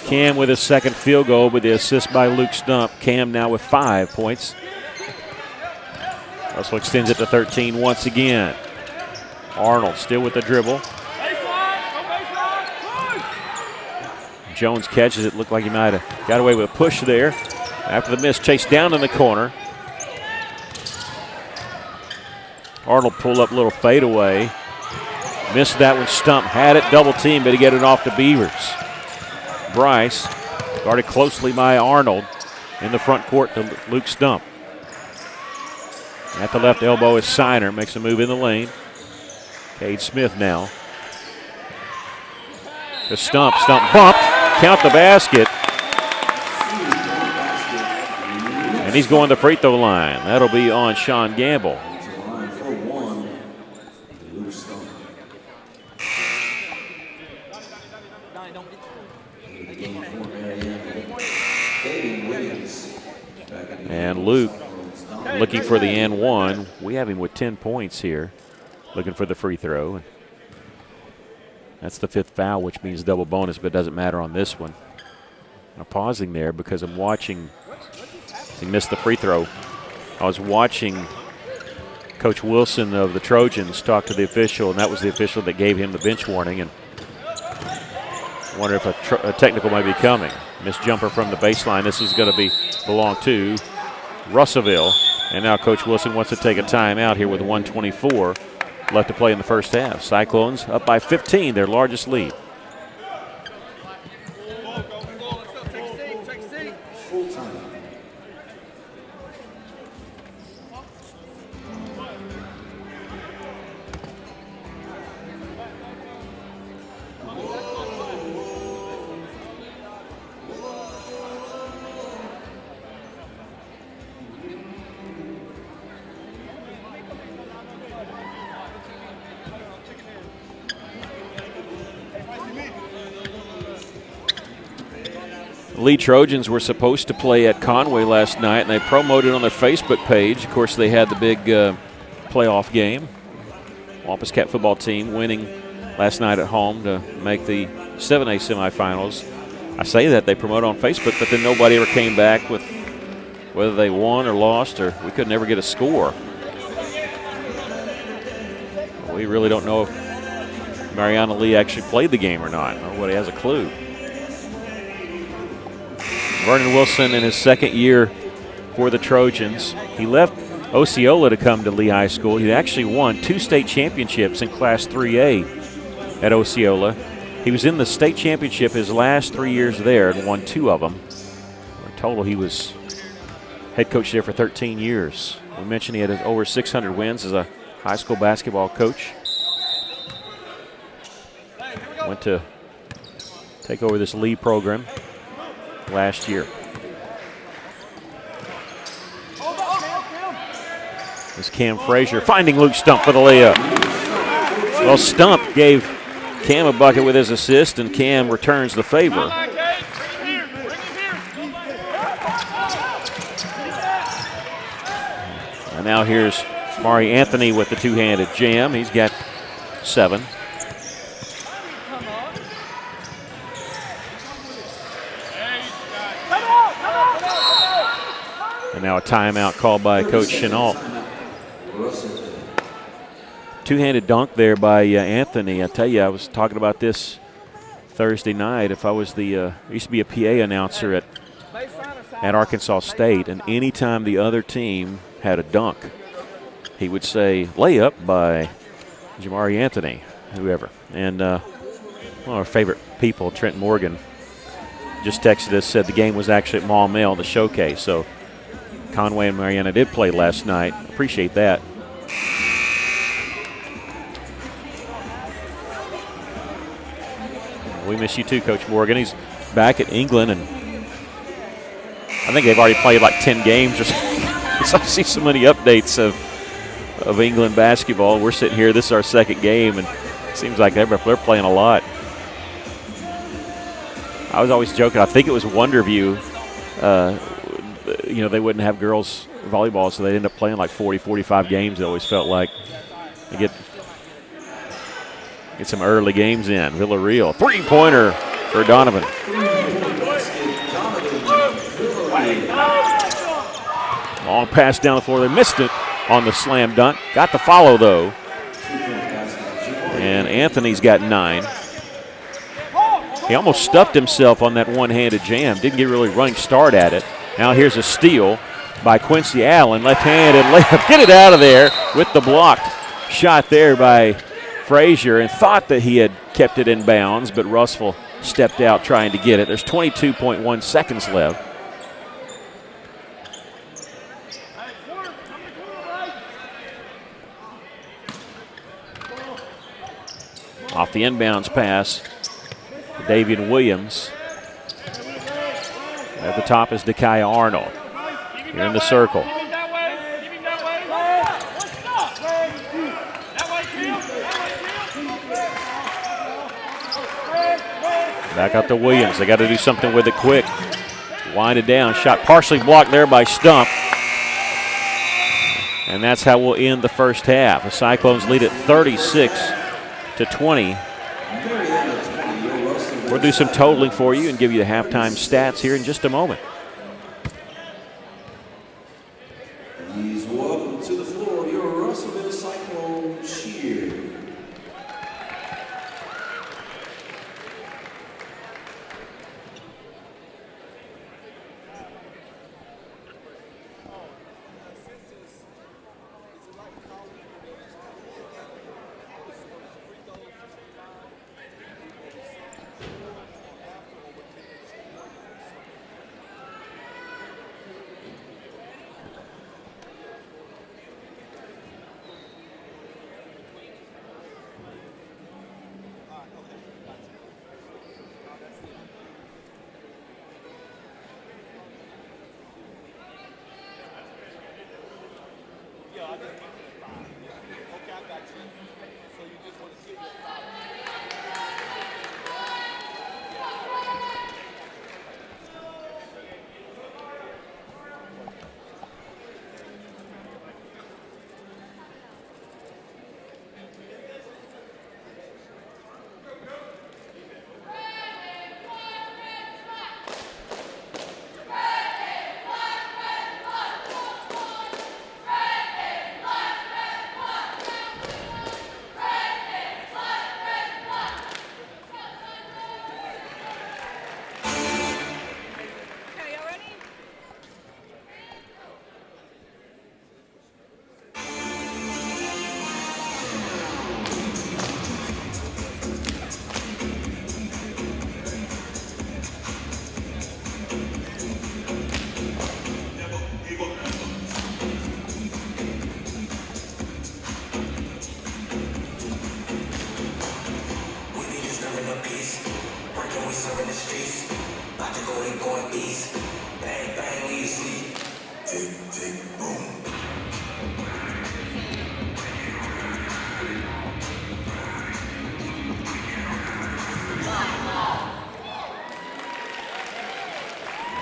Cam with his second field goal with the assist by Luke Stump. Cam now with 5 points. Russell extends it to 13 once again. Arnold still with the dribble. Jones catches it. Looked like he might have got away with a push there. After the miss, chased down in the corner. Arnold pulled up a little fadeaway. Missed that one. Stump had it, double team, but he get it off to Beavers. Bryce guarded closely by Arnold in the front court to Luke Stump. At the left elbow is Siner, makes a move in the lane. Cade Smith now. To Stump. Stump bumped. Count the basket. And And he's going to the free throw line. That'll be on Sean Gamble. And Luke looking for the and one. We have him with 10 points here, looking for the free throw. That's the 5th foul, which means double bonus, but it doesn't matter on this one. I'm pausing there because I'm watching. He missed the free throw. I was watching Coach Wilson of the Trojans talk to the official, and that was the official that gave him the bench warning. And I wonder if a technical might be coming. Missed jumper from the baseline. This is going to belong to Russellville. And now Coach Wilson wants to take a timeout here with 1:24 left to play in the first half. Cyclones up by 15, their largest lead. Lee Trojans were supposed to play at Conway last night, and they promoted on their Facebook page. Of course, they had the big playoff game. Wampus Cat football team winning last night at home to make the 7A semifinals. I say that they promote on Facebook, but then nobody ever came back with whether they won or lost, or we could never get a score. We really don't know if Marianna Lee actually played the game or not. Nobody has a clue. Vernon Wilson in his second year for the Trojans. He left Osceola to come to Lee High School. He actually won 2 state championships in Class 3A at Osceola. He was in the state championship his last 3 years there and won 2 of them. In total, he was head coach there for 13 years. We mentioned he had over 600 wins as a high school basketball coach. Went to take over this Lee program last year. This Cam Frazier finding Luke Stump for the layup. Well, Stump gave Cam a bucket with his assist, and Cam returns the favor. And now here's Mari Anthony with the two-handed jam. He's got 7. And now a timeout called by Coach Chenault. Two-handed dunk there by Anthony. I tell you, I was talking about this Thursday night. If I was I used to be a PA announcer at Arkansas State, and anytime the other team had a dunk, he would say, layup by Jamari Anthony, whoever. And one of our favorite people, Trent Morgan, just texted us, said the game was actually at Maumelle, the showcase. So Conway and Marianna did play last night. Appreciate that. We miss you too, Coach Morgan. He's back at England, and I think they've already played like 10 games or something. I see so many updates of England basketball. We're sitting here, this is our second game, and it seems like they're playing a lot. I was always joking, I think it was Wonderview, they wouldn't have girls volleyball, so they'd end up playing like 40, 45 games, it always felt like. They get some early games in. Villarreal, 3-pointer for Donovan. Long pass down the floor. They missed it on the slam dunk. Got the follow, though. And Anthony's got 9. He almost stuffed himself on that one-handed jam. Didn't get really running start at it. Now here's a steal by Quincy Allen. Left-handed layup. Get it out of there with the blocked shot there by Frazier, and thought that he had kept it in bounds, but Russell stepped out trying to get it. There's 22.1 seconds left. Off the inbounds pass, Davian Williams. At the top is Dakaya Arnold. Here in the circle. Back out to Williams. They got to do something with it quick. Wind it down. Shot partially blocked there by Stump. And that's how we'll end the first half. The Cyclones lead at 36-20. We'll do some totaling for you and give you the halftime stats here in just a moment. Please welcome to the floor your Russellville Cyclone cheer.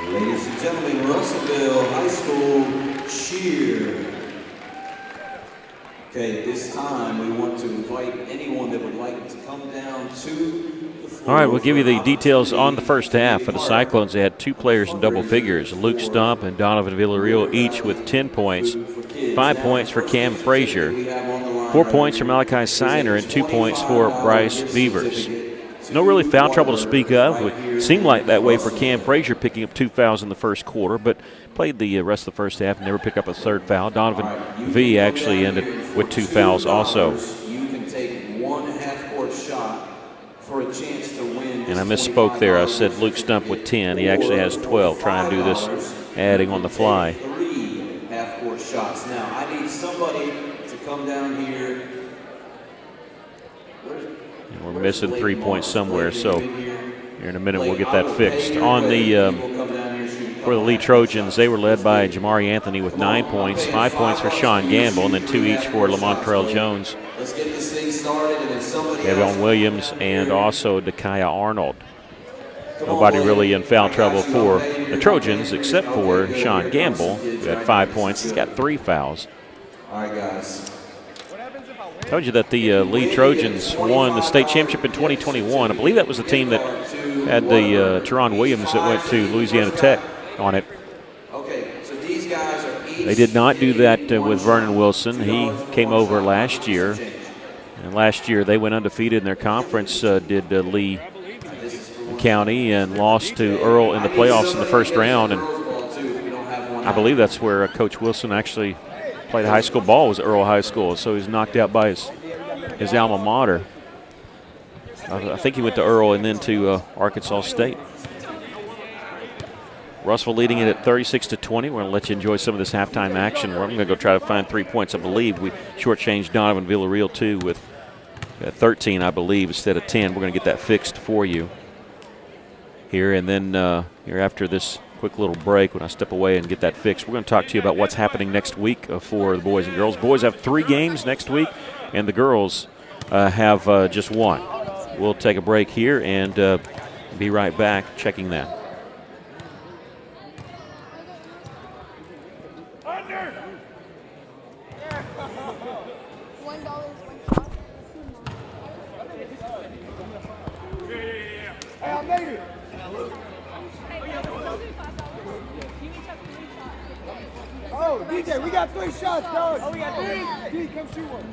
Ladies and gentlemen, Russellville High School cheer. Okay, at this time we want to invite anyone that would like to come down to the floor. All right, we'll give you the details on the first half. For the Cyclones, they had two players in double figures, Luke Stump and Donovan Villarreal, each with 10 points. 5 points for Cam Frazier, 4 points for Malachi Siner, and 2 points for Bryce Beavers. No really foul trouble to speak of. It seemed like that way for Cam Frazier, picking up 2 fouls in the first quarter, but played the rest of the first half and never picked up a third foul. Donovan V actually ended with 2 fouls also. You can take one half-court shot for a chance to win. And I misspoke there. I said Luke Stump with 10. He actually has 12, trying to do this adding on the fly. 3 half-court shots. Now, I need somebody to come down here. We're missing 3 points somewhere, so here in a minute we'll get that fixed. On the for the Lee Trojans, they were led by Jamari Anthony with 9 points, 5 points for Sean Gamble, and then 2 each for Lamontrell Jones, Let's get this thing started, and then somebody Evan Williams, and also Dakaya Arnold. Nobody really in foul trouble for the Trojans except for Sean Gamble, who had 5 points. He's got 3 fouls. All right, guys. Told you that the Lee Trojans won the state championship in 2021. I believe that was the team that had the Teron Williams that went to Louisiana Tech on it. Okay, so these guys are each. They did not do that with Vernon Wilson. He came over last year. And last year they went undefeated in their conference, did Lee County, and lost to Earl in the playoffs in the first round. And I believe that's where Coach Wilson actually played high school ball, was Earl High School, so he's knocked out by his alma mater. I think he went to Earl and then to Arkansas State. Russell leading it at 36-20. We're going to let you enjoy some of this halftime action. We're going to go try to find 3 points. I believe we shortchanged Donovan Villarreal too with 13, I believe, instead of 10. We're going to get that fixed for you here, and then here after this quick little break. When I step away and get that fixed, we're going to talk to you about what's happening next week for the boys and girls. Boys have 3 games next week, and the girls have just 1. We'll take a break here and be right back checking that. Oh, DJ, we got 3 shots, dog. Oh, we got 3. D, come shoot one.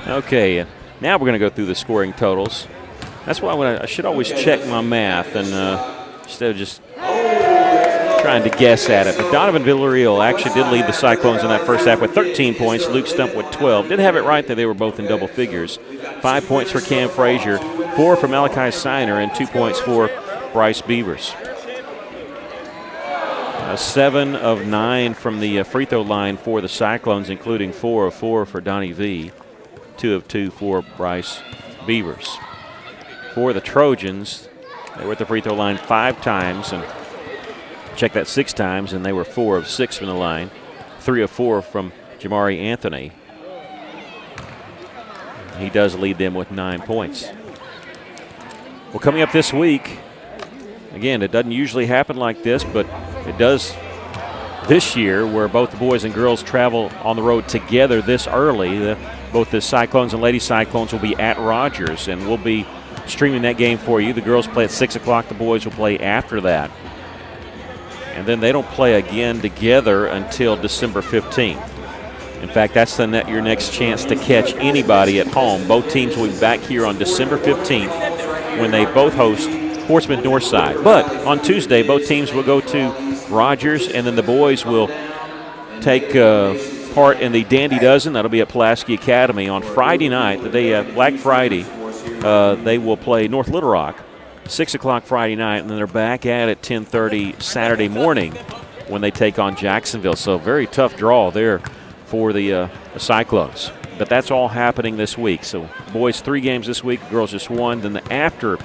Okay, now we're going to go through the scoring totals. That's why I should always check my math and instead of just trying to guess at it. But Donovan Villarreal actually did lead the Cyclones in that first half with 13 points. Luke Stump with 12. Did have it right that they were both in double figures. 5 points for Cam Frazier, 4 for Malachi Siner, and 2 points for Bryce Beavers. 7 of 9 from the free throw line for the Cyclones, including 4 of 4 for Donnie V. 2 of 2 for Bryce Beavers. For the Trojans, they were at the free throw line 5 times, and check that 6 times, and they were 4 of 6 from the line. 3 of 4 from Jamari Anthony. He does lead them with 9 points. Well, coming up this week, again, it doesn't usually happen like this, but it does this year, where both the boys and girls travel on the road together this early. Both the Cyclones and Lady Cyclones will be at Rogers, and we'll be streaming that game for you. The girls play at 6 o'clock. The boys will play after that. And then they don't play again together until December 15th. In fact, that's your next chance to catch anybody at home. Both teams will be back here on December 15th when they both host Portsmouth Northside. But on Tuesday, both teams will go to Rogers, and then the boys will take part in the Dandy Dozen. That'll be at Pulaski Academy on Friday night, the day of Black Friday. They will play North Little Rock, 6 o'clock Friday night, and then they're back at 10:30 Saturday morning when they take on Jacksonville. So very tough draw there for the Cyclones. But that's all happening this week. So boys 3 games this week, girls just 1. Then after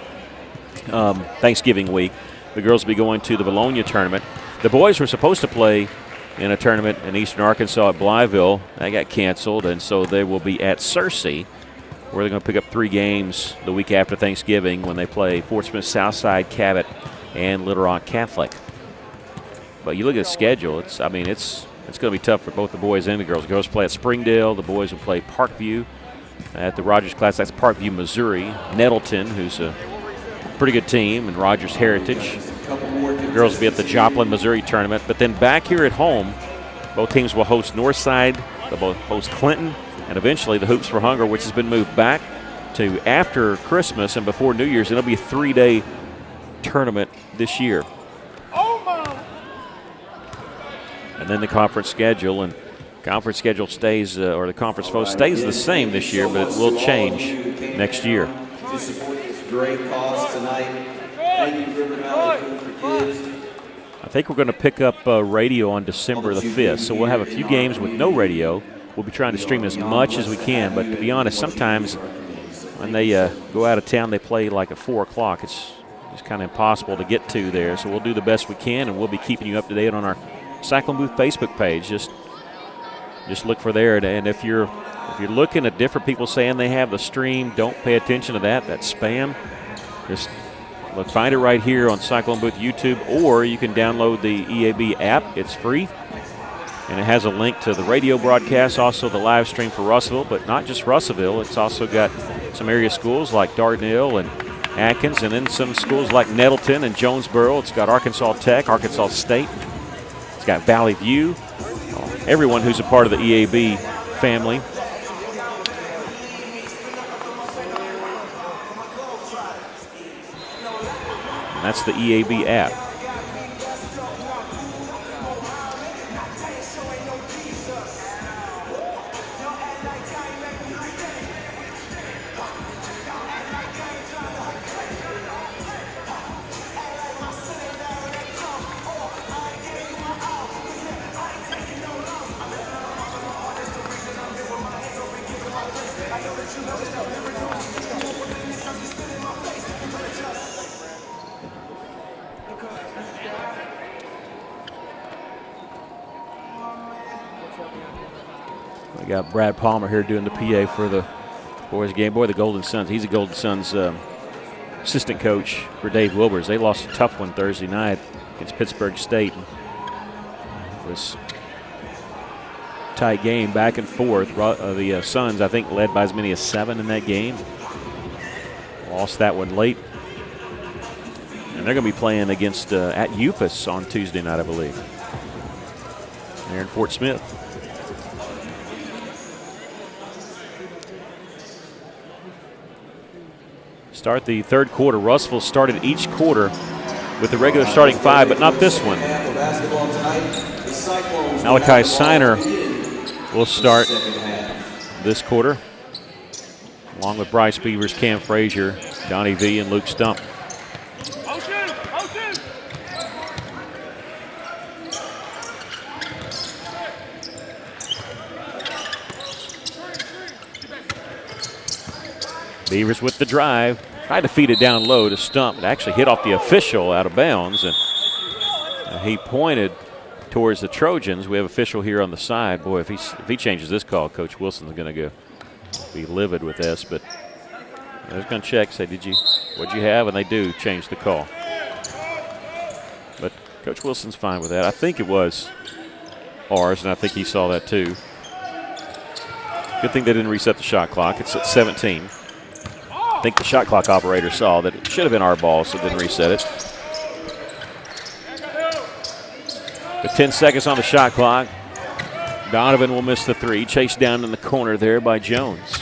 Thanksgiving week, the girls will be going to the Bologna tournament. The boys were supposed to play in a tournament in eastern Arkansas at Blytheville. That got canceled, and so they will be at Searcy, where they're going to pick up 3 games the week after Thanksgiving when they play Portsmouth, Southside, Cabot, and Little Rock Catholic. But you look at the schedule, it's going to be tough for both the boys and the girls. The girls play at Springdale. The boys will play Parkview at the Rogers Class. That's Parkview, Missouri. Nettleton, who's a pretty good team, and Rogers Heritage. The girls will be at the Joplin, Missouri tournament. But then back here at home, both teams will host Northside, they'll both host Clinton, and eventually the Hoops for Hunger, which has been moved back to after Christmas and before New Year's. It'll be a 3-day tournament this year. And then the conference schedule, stays, or the conference vote stays the same this year, but it will change next year. To support this great cause tonight. Thank you, River Valley Food for Kids. I think we're going to pick up radio on December the 5th, so we'll have a few games with no radio. We'll be trying to stream as much as we can, but to be honest, sometimes when they go out of town, they play like at 4 o'clock. It's kind of impossible to get to there, so we'll do the best we can, and we'll be keeping you up to date on our Cyclone Booth Facebook page. Just look for there, and if you're looking at different people saying they have the stream, don't pay attention to that. That's spam. Just find it right here on Cyclone Booth YouTube, or you can download the EAB app. It's free, and it has a link to the radio broadcast, also the live stream for Russellville, but not just Russellville. It's also got some area schools like Dardanelle and Atkins, and then some schools like Nettleton and Jonesboro. It's got Arkansas Tech, Arkansas State. It's got Valley View. Everyone who's a part of the EAB family. That's the EAB app. We got Brad Palmer here doing the PA for the boys game. Boy, the Golden Suns. He's a Golden Suns assistant coach for Dave Wilbers. They lost a tough one Thursday night against Pittsburgh State. It was a tight game, back and forth. The Suns, I think, led by as many as 7 in that game. Lost that one late. And they're going to be playing against at Eufus on Tuesday night, I believe. There in Fort Smith. Start the third quarter. Russellville started each quarter with the regular starting 5, but not this one. Malachi Siner will start this quarter, along with Bryce Beavers, Cam Frazier, Donnie V, and Luke Stump. Beavers with the drive. Tried to feed it down low to Stump. It actually hit off the official out of bounds, and he pointed towards the Trojans. We have official here on the side. Boy, if he changes this call, Coach Wilson's going to be livid with this. But I was going to check, say, what'd you have? And they do change the call. But Coach Wilson's fine with that. I think it was ours, and I think he saw that too. Good thing they didn't reset the shot clock. It's at 17. I think the shot clock operator saw that it should have been our ball, so didn't reset it. With 10 seconds on the shot clock, Donovan will miss the 3. Chased down in the corner there by Jones.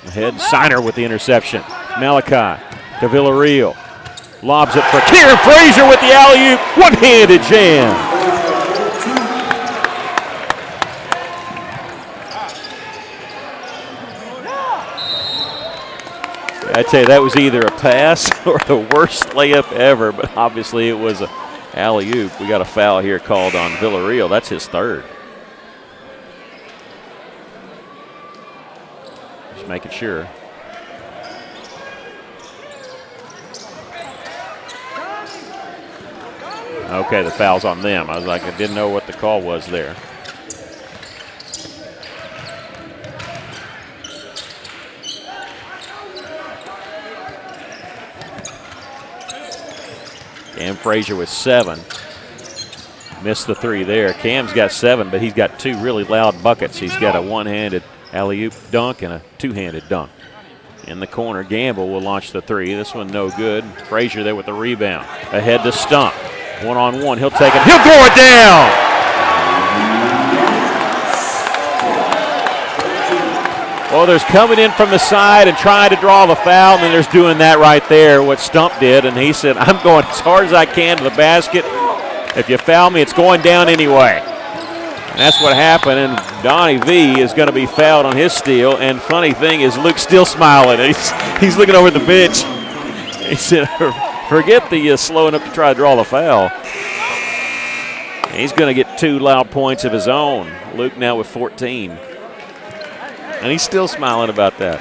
Ahead, Siner with the interception. Malachi to Villarreal. Lobs it for Kieran Frazier with the alley-oop. One-handed jam. I tell you, that was either a pass or the worst layup ever, but obviously it was an alley-oop. We got a foul here called on Villarreal. That's his 3rd. Just making sure. Okay, the foul's on them. I was like, I didn't know what the call was there. Cam Frazier with 7. Missed the 3 there. Cam's got 7, but he's got 2 really loud buckets. He's got a one-handed alley-oop dunk and a two-handed dunk. In the corner, Gamble will launch the 3. This one no good. Frazier there with the rebound. Ahead to Stump. One-on-one. He'll take it. He'll throw it down! Well, there's coming in from the side and trying to draw the foul, and then there's doing that right there, what Stump did, and he said, I'm going as hard as I can to the basket. If you foul me, it's going down anyway. And that's what happened, and Donnie V is going to be fouled on his steal, and funny thing is Luke's still smiling. He's looking over the bench. He said, forget the slowing up to try to draw the foul. He's going to get 2 loud points of his own. Luke now with 14. And he's still smiling about that.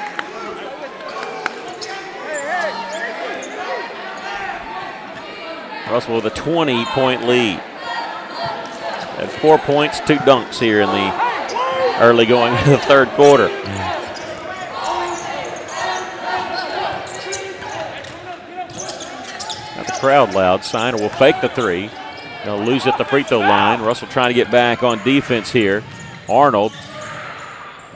Russell with a 20-point lead. At 4 points, 2 dunks here in the early going into the third quarter. Got the crowd loud. Siner will fake the 3. They'll lose at the free throw line. Russell trying to get back on defense here. Arnold.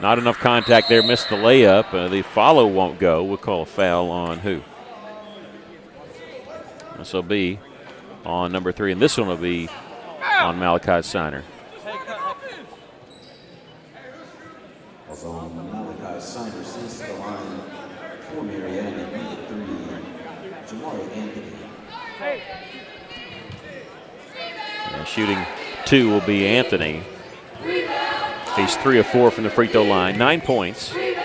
Not enough contact there, missed the layup. The follow won't go. We'll call a foul on who? This will be on number 3, and this one will be on Malachi Siner. Also, Malachi Siner since the line for Marianna Lee. And shooting 2 will be Anthony. He's 3 of 4 from the free throw line, 9 points. And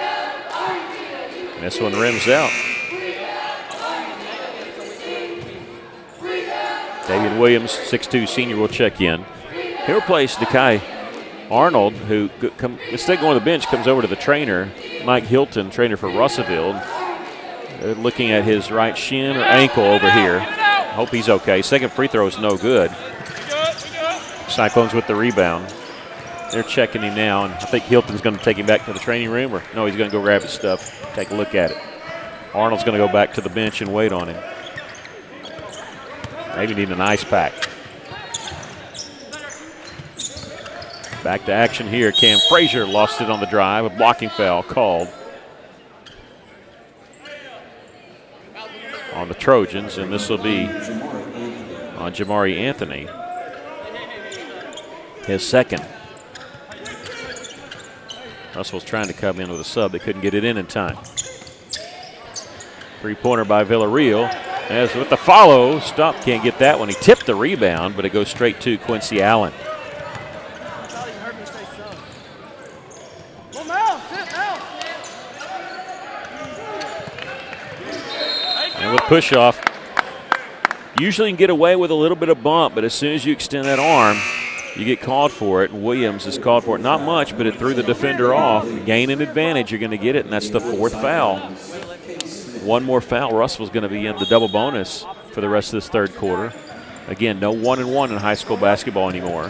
this one rims out. David Williams, 6'2" senior, will check in. He'll replace Dekai Arnold, who, instead of going to the bench, comes over to the trainer, Mike Hilton, trainer for Russellville. They're looking at his right shin or ankle over here. Hope he's okay. Second free throw is no good. Cyclones with the rebound. They're checking him now, and I think Hilton's going to take him back to the training room, or no, he's going to go grab his stuff, take a look at it. Arnold's going to go back to the bench and wait on him. Maybe need an ice pack. Back to action here. Cam Frazier lost it on the drive. A blocking foul called on the Trojans, and this will be on Jamari Anthony, his second. Russell's trying to come in with a sub. They couldn't get it in time. Three-pointer by Villarreal. As with the follow, Stump can't get that one. He tipped the rebound, but it goes straight to Quincy Allen. And with push-off, usually you can get away with a little bit of bump, but as soon as you extend that arm, you get called for it, and Williams is called for it. Not much, but it threw the defender off. Gain an advantage, you're going to get it, and that's the fourth foul. One more foul, Russell's going to be in the double bonus for the rest of this third quarter. Again, no 1-and-1 in high school basketball anymore.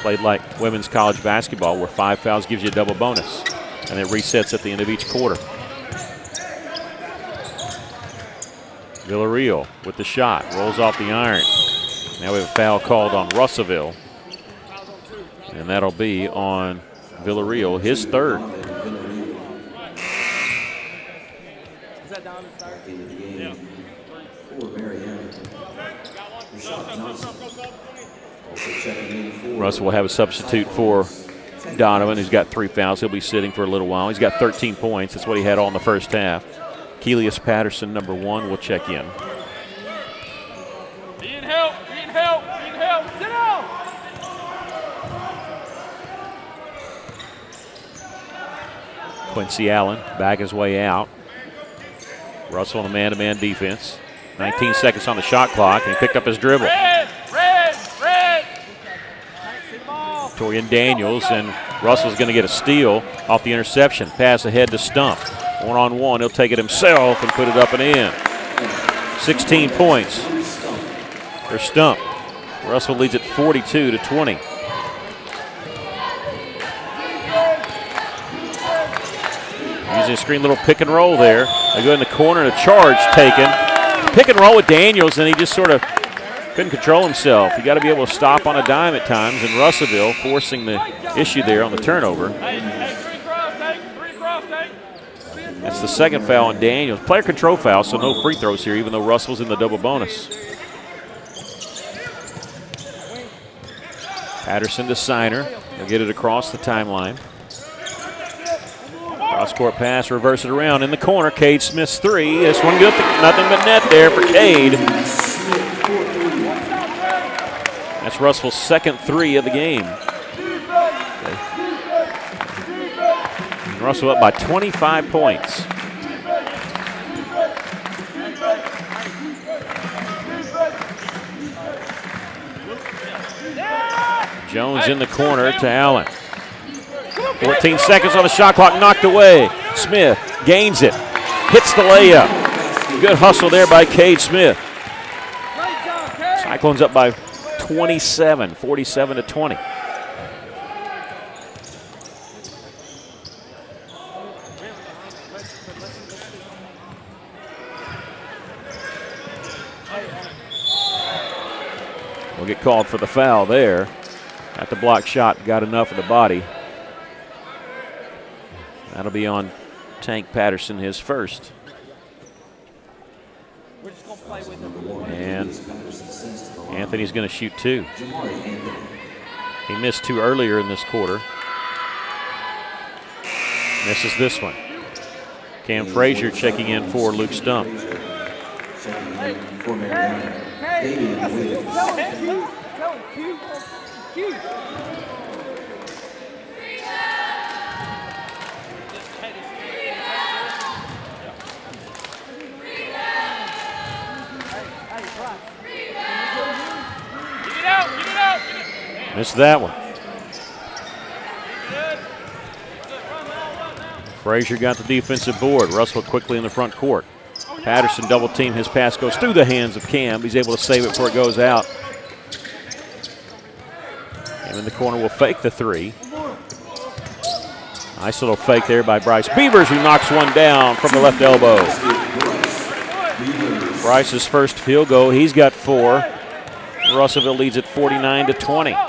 Played like women's college basketball, where 5 fouls gives you a double bonus, and it resets at the end of each quarter. Villarreal with the shot, rolls off the iron. Now we have a foul called on Russellville, and that'll be on Villarreal, his third. Is that Donovan's third? Yeah. For Marianna. Russell will have a substitute for Donovan, who's got 3 fouls. He'll be sitting for a little while. He's got 13 points. That's what he had all in the first half. Kelius Patterson, number 1, will check in. Need help, need help, need help. Sit down. Quincy Allen back his way out. Russell on the man-to-man defense. 19 seconds on the shot clock, and he picked up his dribble. Red. Torian Daniels, and Russell's going to get a steal off the interception. Pass ahead to Stump. One-on-one, he'll take it himself and put it up and in. 16 points for Stump. Russell leads it 42-20. Using a screen little pick and roll there. They go in the corner and a charge taken. Pick and roll with Daniels, and he just sort of couldn't control himself. You got to be able to stop on a dime at times, and Russellville forcing the issue there on the turnover. That's the second foul on Daniels. Player control foul, so no free throws here, even though Russell's in the double bonus. Patterson to Signer. He'll get it across the timeline. Cross-court pass, reverse it around in the corner. Cade Smith's 3. This one good, nothing but net there for Cade. That's Russell's second 3 of the game. Russell up by 25 points. Jones in the corner to Allen. 14 seconds on the shot clock, knocked away. Smith gains it, hits the layup. Good hustle there by Cade Smith. Cyclones up by 27, 47-20. We'll get called for the foul there. At the block shot, got enough of the body. That'll be on Tank Patterson, his first. And Anthony's going to shoot 2. He missed 2 earlier in this quarter. Misses this one. Cam Frazier checking in for Luke Stump. for Marianna, Damian Williams. Missed that one. Frazier got the defensive board. Russell quickly in the front court. Patterson double team. His pass goes through the hands of Cam. He's able to save it before it goes out. Cam in the corner will fake the three. Nice little fake there by Bryce Beavers, who knocks one down from the left elbow. Bryce's first field goal. He's got 4. Russellville leads at 49-20.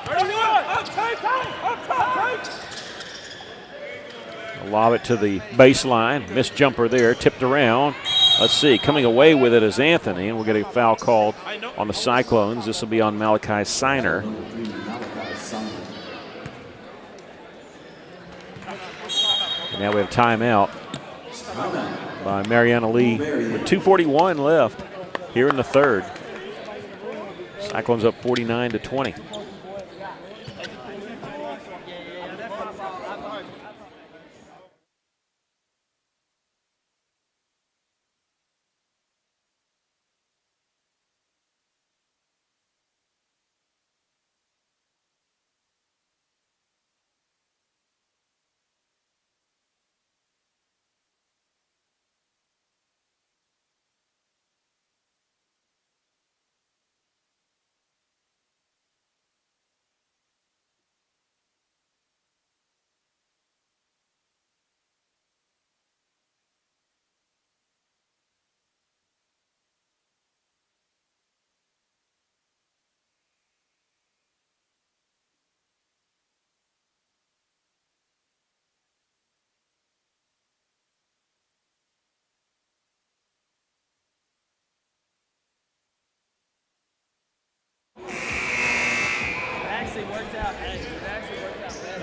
Lob it to the baseline. Missed jumper there. Tipped around. Let's see. Coming away with it is Anthony, and we'll get a foul called on the Cyclones. This will be on Malachi Siner. And now we have timeout by Marianna Lee with 2:41 left here in the third. Cyclones up 49-20.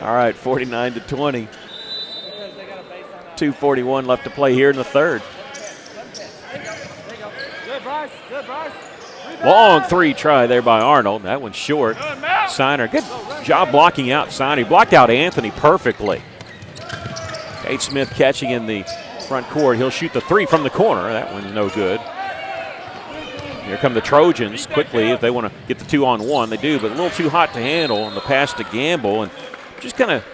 All right, 49-20. 2:41 left to play here in the third. Long three try there by Arnold. That one's short. Siner, good job blocking out Siner. He blocked out Anthony perfectly. Cade Smith catching in the front court. He'll shoot the three from the corner. That one's no good. Here come the Trojans quickly. If they want to get the 2-on-1, they do, but a little too hot to handle on the pass to Gamble, and just kind of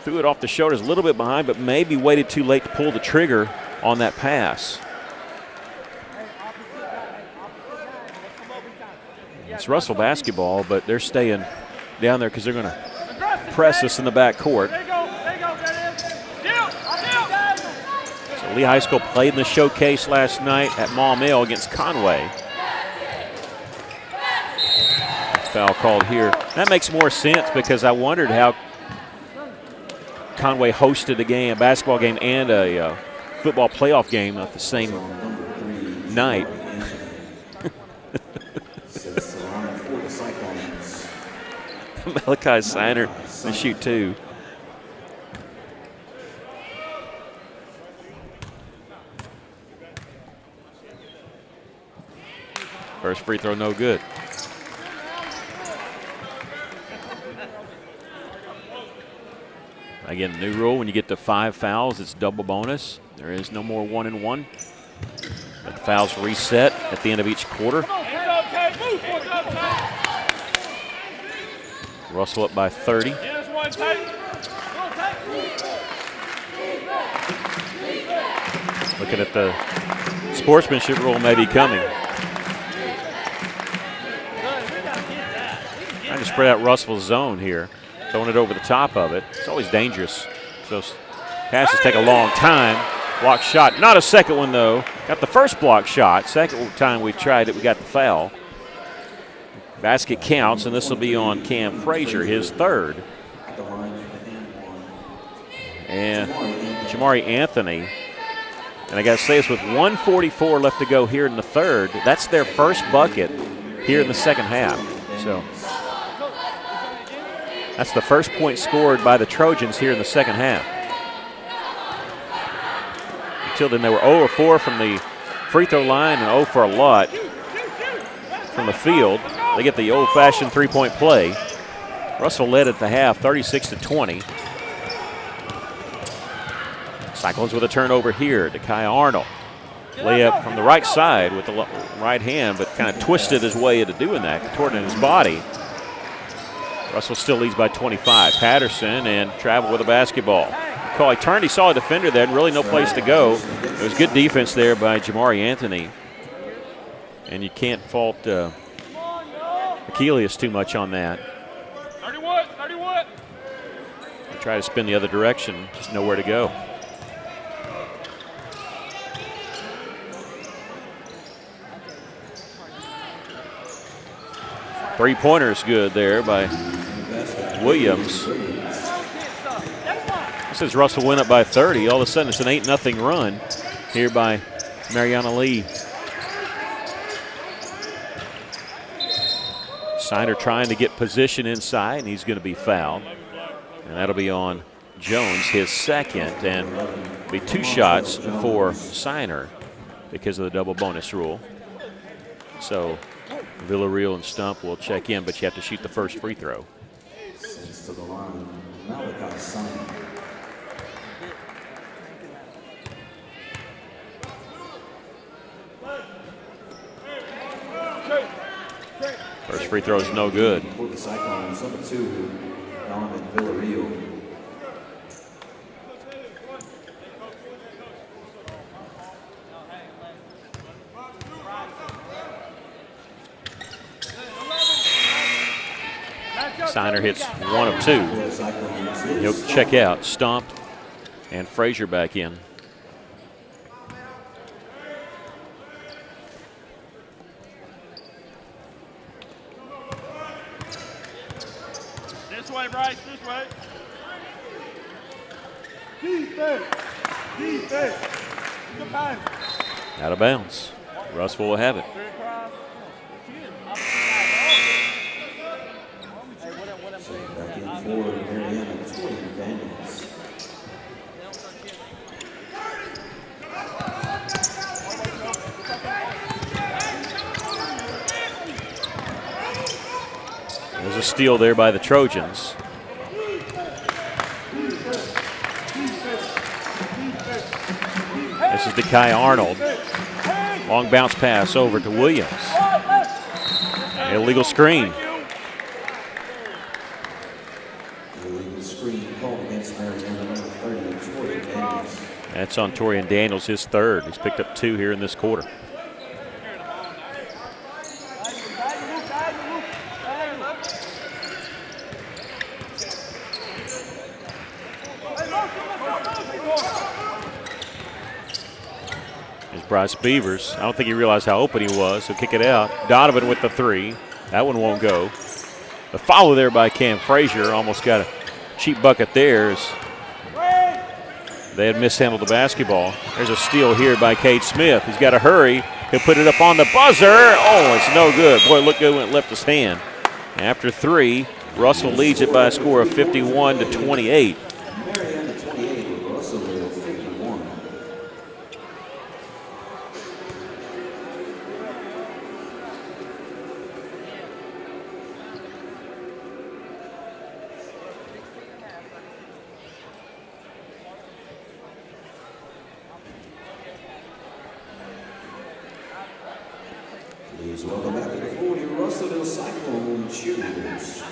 threw it off the shoulders, a little bit behind, but maybe waited too late to pull the trigger on that pass. It's Russell basketball, but they're staying down there because they're going to press us in the back court. So Lee High School played in the showcase last night at Maumelle against Conway. Foul called here. That makes more sense because I wondered how Conway hosted a game, a basketball game and a football playoff game at the same night. Malachi Siner to shoot 2. First free throw, no good. Again, new rule, when you get to 5 fouls, it's double bonus. There is no more 1-and-1. But the fouls reset at the end of each quarter. Russell up by 30. Looking at the sportsmanship rule may be coming. Trying to spread out Russell's zone here. Throwing it over the top of it. It's always dangerous. So passes take a long time. Block shot. Not a second one, though. Got the first block shot. Second time we tried it, we got the foul. Basket counts, and this will be on Cam Frazier, his third. And Jamari Anthony. And I got to say this, with 1:44 left to go here in the third, that's their first bucket here in the second half. So that's the first point scored by the Trojans here in the second half. Until then, they were 0 for 4 from the free throw line and 0 for a lot from the field. They get the old-fashioned three-point play. Russell led at the half, 36-20. Cyclones with a turnover here to Kai Arnold. Layup from the right side with the right hand, but kind of twisted his way into doing that, contorting his body. Russell still leads by 25. Patterson and travel with a basketball. He turned, he saw a defender there, and really no place to go. It was good defense there by Jamari Anthony. And you can't fault Achilles too much on that. 31. Try to spin the other direction, just nowhere to go. Three-pointer's good there by Williams. Since Russell went up by 30, all of a sudden it's an 8-0 run here by Marianna Lee. Siner trying to get position inside, and he's going to be fouled. And that'll be on Jones, his second, and be 2 shots for Siner because of the double bonus rule. So Villarreal and Stump will check in, but you have to shoot the first free throw. Sends to the line, Malachi Simon. First free throw is no good. For the Cyclones, number 2, Donovan Villarreal. Siner hits 1 of 2. He'll check out. Stump and Frazier back in. This way, Bryce, this way. Defense. Come on. Out of bounds. Russell will have it. Back in for Marianna Daniels. There's a steal there by the Trojans. This is to Kai Arnold. Long bounce pass over to Williams. Illegal screen. Illegal screen called against Marianna, number 30, Torian Daniels. That's on Torian Daniels, his third. He's picked up 2 here in this quarter. Here's Bryce Beavers. I don't think he realized how open he was. He'll kick it out. Donovan with the 3. That one won't go. The follow there by Cam Frazier. Almost got a cheap bucket there. They had mishandled the basketball. There's a steal here by Cade Smith. He's got to hurry. He'll put it up on the buzzer. Oh, it's no good. Boy, look good when it left his hand. After 3, Russell leads it by a score of 51-28. Marianna 28, Russellville 51. Please welcome back to the floor your Russellville Cyclone cheerleaders.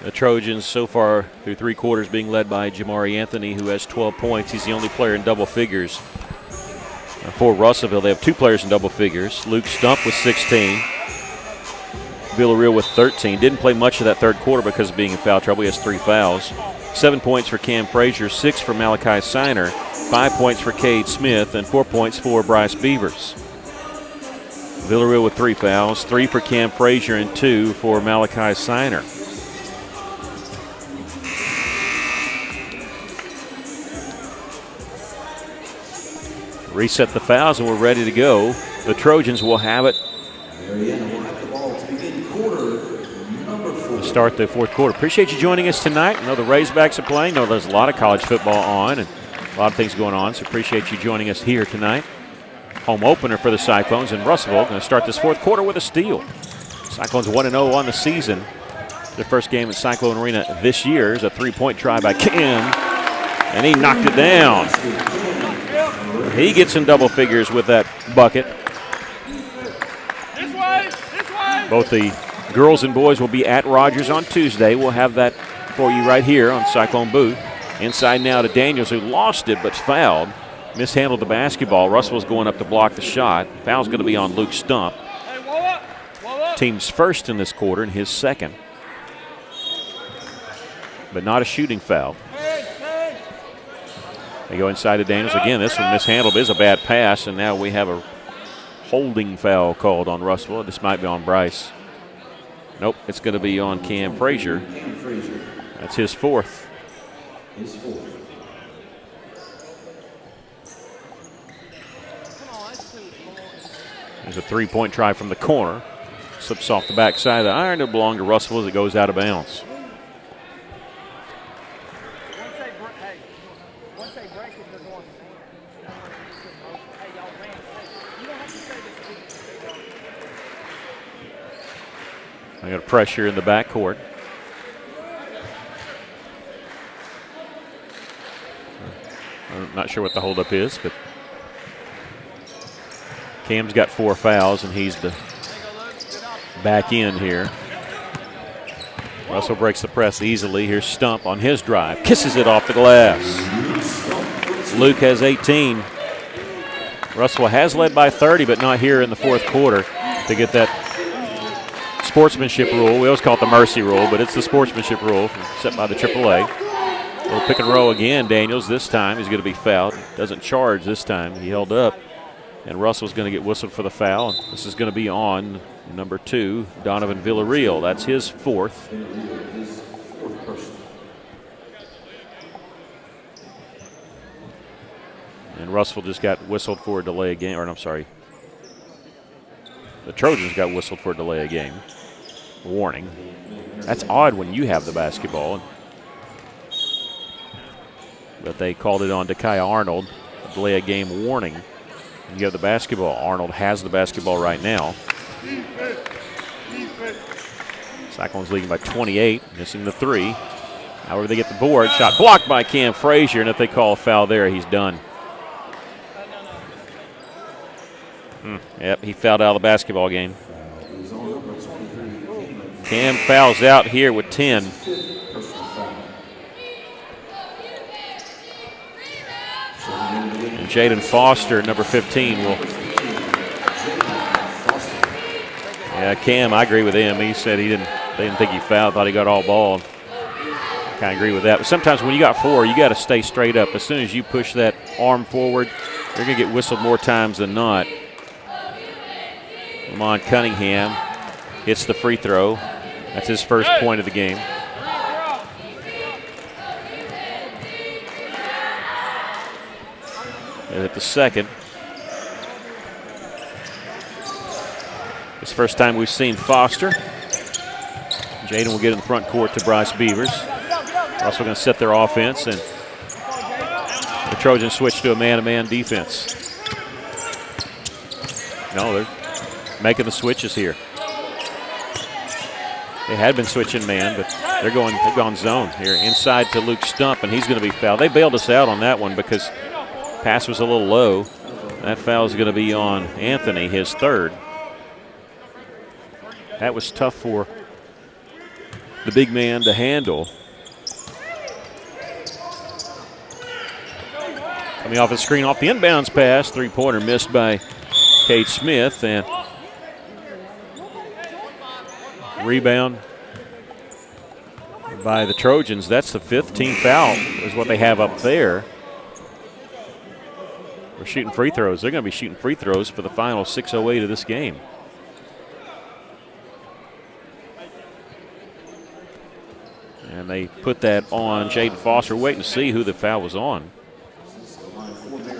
The Trojans so far through 3 quarters being led by Jamari Anthony, who has 12 points. He's the only player in double figures. For Russellville, they have 2 players in double figures. Luke Stump with 16. Villarreal with 13. Didn't play much of that third quarter because of being in foul trouble. He has 3 fouls. 7 points for Cam Frazier, 6 for Malachi Siner, 5 points for Cade Smith, and 4 points for Bryce Beavers. Villarreal with 3 fouls, 3 for Cam Frazier and 2 for Malachi Siner. reset the fouls, and we're ready to go. The Trojans will have it. Marianna will have the ball to begin quarter number 4. To start the fourth quarter. Appreciate you joining us tonight. I know the Razorbacks are playing. I know there's a lot of college football on and a lot of things going on, so appreciate you joining us here tonight. Home opener for the Cyclones in Russellville. Going to start this fourth quarter with a steal. Cyclones 1-0 on the season. Their first game at Cyclone Arena this year is a three-point try by Cam, and he knocked it down. He gets in double figures with that bucket. This way, this way. Both the girls and boys will be at Rogers on Tuesday. We'll have that for you right here on Cyclone Booth. Inside now to Daniels, who lost it but fouled. Mishandled the basketball. Russell's going up to block the shot. Foul's going to be on Luke Stump. Hey, wall up, wall up. Team's first in this quarter and his second. But not a shooting foul. They go inside to Daniels again. This one mishandled. It is a bad pass, and now we have a holding foul called on Russell. This might be on Bryce. Nope, it's going to be on Cam Frazier. That's his fourth. There's a three-point try from the corner. Slips off the backside of the iron. It belonged to Russell as it goes out of bounds. I got pressure in the backcourt. I'm not sure what the holdup is, but Cam's got 4 fouls, and he's the back in here. Russell breaks the press easily. Here's Stump on his drive. Kisses it off the glass. Luke has 18. Russell has led by 30, but not here in the fourth quarter to get that sportsmanship rule. We always call it the mercy rule, but it's the sportsmanship rule set by the AAA. Little pick and roll again. Daniels this time. He's going to be fouled. Doesn't charge this time. He held up. And Russell's going to get whistled for the foul. This is going to be on number 2, Donovan Villarreal. That's his fourth. And Russell just got whistled for a delay of game. Or I'm sorry. The Trojans got whistled for a delay of game. Warning. That's odd when you have the basketball. But they called it on Dakaya Arnold. A delay of game warning. You have the basketball. Arnold has the basketball right now. Cyclones leading by 28, missing the 3. However, they get the board. Shot blocked by Cam Frazier, and if they call a foul there, he's done. Yep, he fouled out of the basketball game. Cam fouls out here with 10. And Jaden Foster, number 15, will. Yeah, Cam, I agree with him. He said they didn't think he fouled, thought he got all ball. I kind of agree with that. But sometimes when you got 4, you got to stay straight up. As soon as you push that arm forward, you're going to get whistled more times than not. Lamont Cunningham hits the free throw. That's his first point of the game. And at the second. It's the first time we've seen Foster. Jaden will get in the front court to Bryce Beavers. Also going to set their offense, and the Trojans switch to a man-to-man defense. No, they're making the switches here. They had been switching man, but they've gone zone here. Inside to Luke Stump, and he's going to be fouled. They bailed us out on that one because pass was a little low. That foul is going to be on Anthony, his third. That was tough for the big man to handle. Coming off the screen, off the inbounds pass. Three-pointer missed by Cade Smith, and rebound by the Trojans. That's the 15th foul is what they have up there. We're shooting free throws. They're going to be shooting free throws for the final 6:08 of this game. And they put that on Jaden Foster. Waiting to see who the foul was on.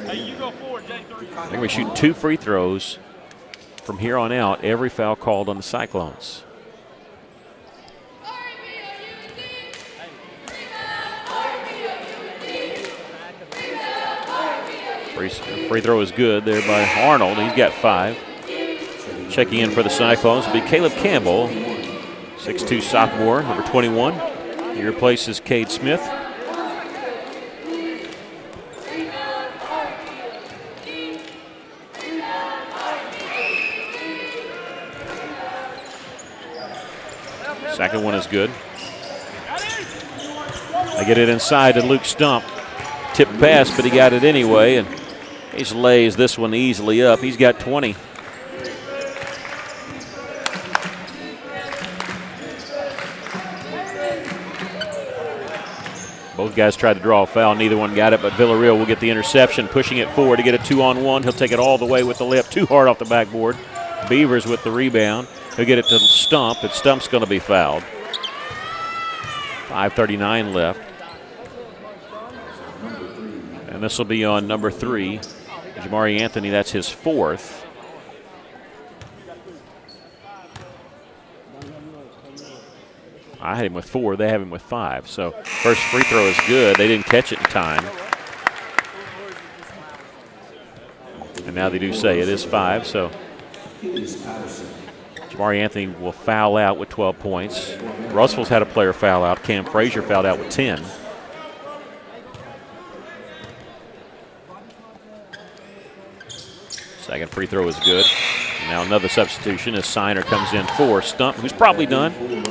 Hey, you go forward, Jaden. They're going to be shooting 2 free throws from here on out. Every foul called on the Cyclones. Free throw is good there by Arnold. He's got 5. Checking in for the Cyclones will be Caleb Campbell, 6'2" sophomore, number 21. He replaces Cade Smith. Second one is good. They get it inside to Luke Stump. Tip pass, but he got it anyway, and he just lays this one easily up. He's got 20. Both guys tried to draw a foul. Neither one got it, but Villarreal will get the interception, pushing it forward to get a 2-on-1. He'll take it all the way with the layup, too hard off the backboard. Beavers with the rebound. He'll get it to Stump, and Stump's going to be fouled. 5:39 left. And this will be on number 3, Jamari Anthony. That's his 4th. I had him with 4. They have him with 5. So first free throw is good. They didn't catch it in time. And now they do say it is 5. So Jamari Anthony will foul out with 12 points. Russell's had a player foul out. Cam Frazier fouled out with 10. Second free throw is good. Now another substitution as Siner comes in for Stump, who's probably done.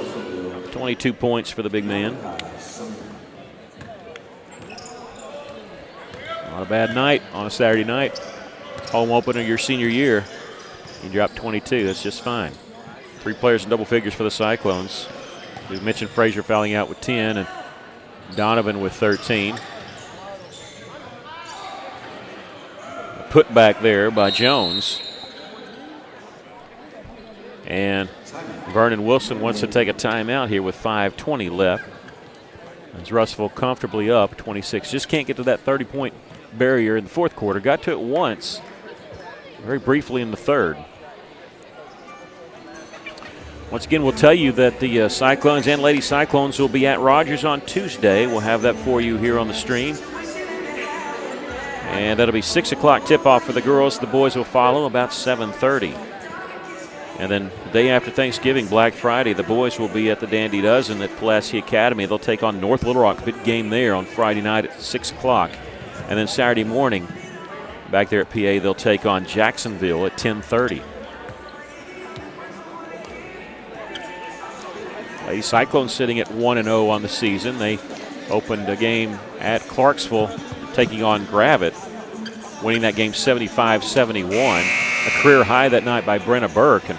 22 points for the big man. Not a bad night on a Saturday night. Home opener your senior year. He dropped 22. That's just fine. 3 players in double figures for the Cyclones. We mentioned Frazier fouling out with 10 and Donovan with 13. Put back there by Jones. And Vernon Wilson wants to take a timeout here with 5:20 left. As Russellville comfortably up 26. Just can't get to that 30-point barrier in the fourth quarter. Got to it once, very briefly in the third. Once again, we'll tell you that the Cyclones and Lady Cyclones will be at Rogers on Tuesday. We'll have that for you here on the stream. And that'll be 6 o'clock tip-off for the girls. The boys will follow about 7:30. And then the day after Thanksgiving, Black Friday, the boys will be at the Dandy Dozen at Pulaski Academy. They'll take on North Little Rock. Big game there on Friday night at 6 o'clock. And then Saturday morning, back there at PA, they'll take on Jacksonville at 10:30. Lady Cyclones sitting at 1-0 on the season. They opened a game at Clarksville, taking on Gravett, winning that game 75-71. A career high that night by Brenna Burke. And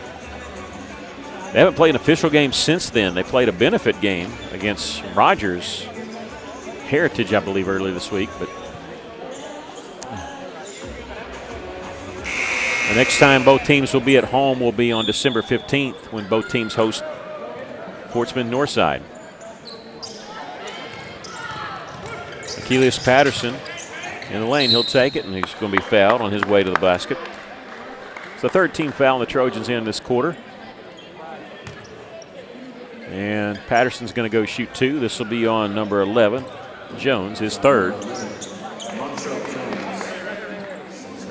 they haven't played an official game since then. They played a benefit game against Rogers Heritage, I believe, earlier this week. But the next time both teams will be at home will be on December 15th when both teams host Fort Smith Northside. Achilles Patterson in the lane. He'll take it, and he's going to be fouled on his way to the basket. It's the third team foul on the Trojans in this quarter. And Patterson's going to go shoot 2. This will be on number 11, Jones, his third.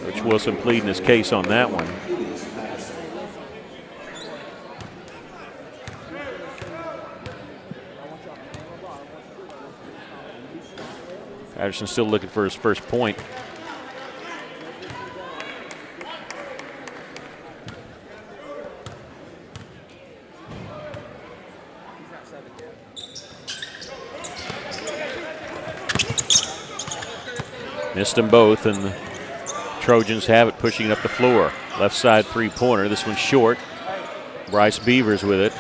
Coach Wilson pleading his case on that one. Patterson still looking for his first point. Missed them both, and the Trojans have it, pushing it up the floor. Left side three-pointer. This one's short. Bryce Beavers with it.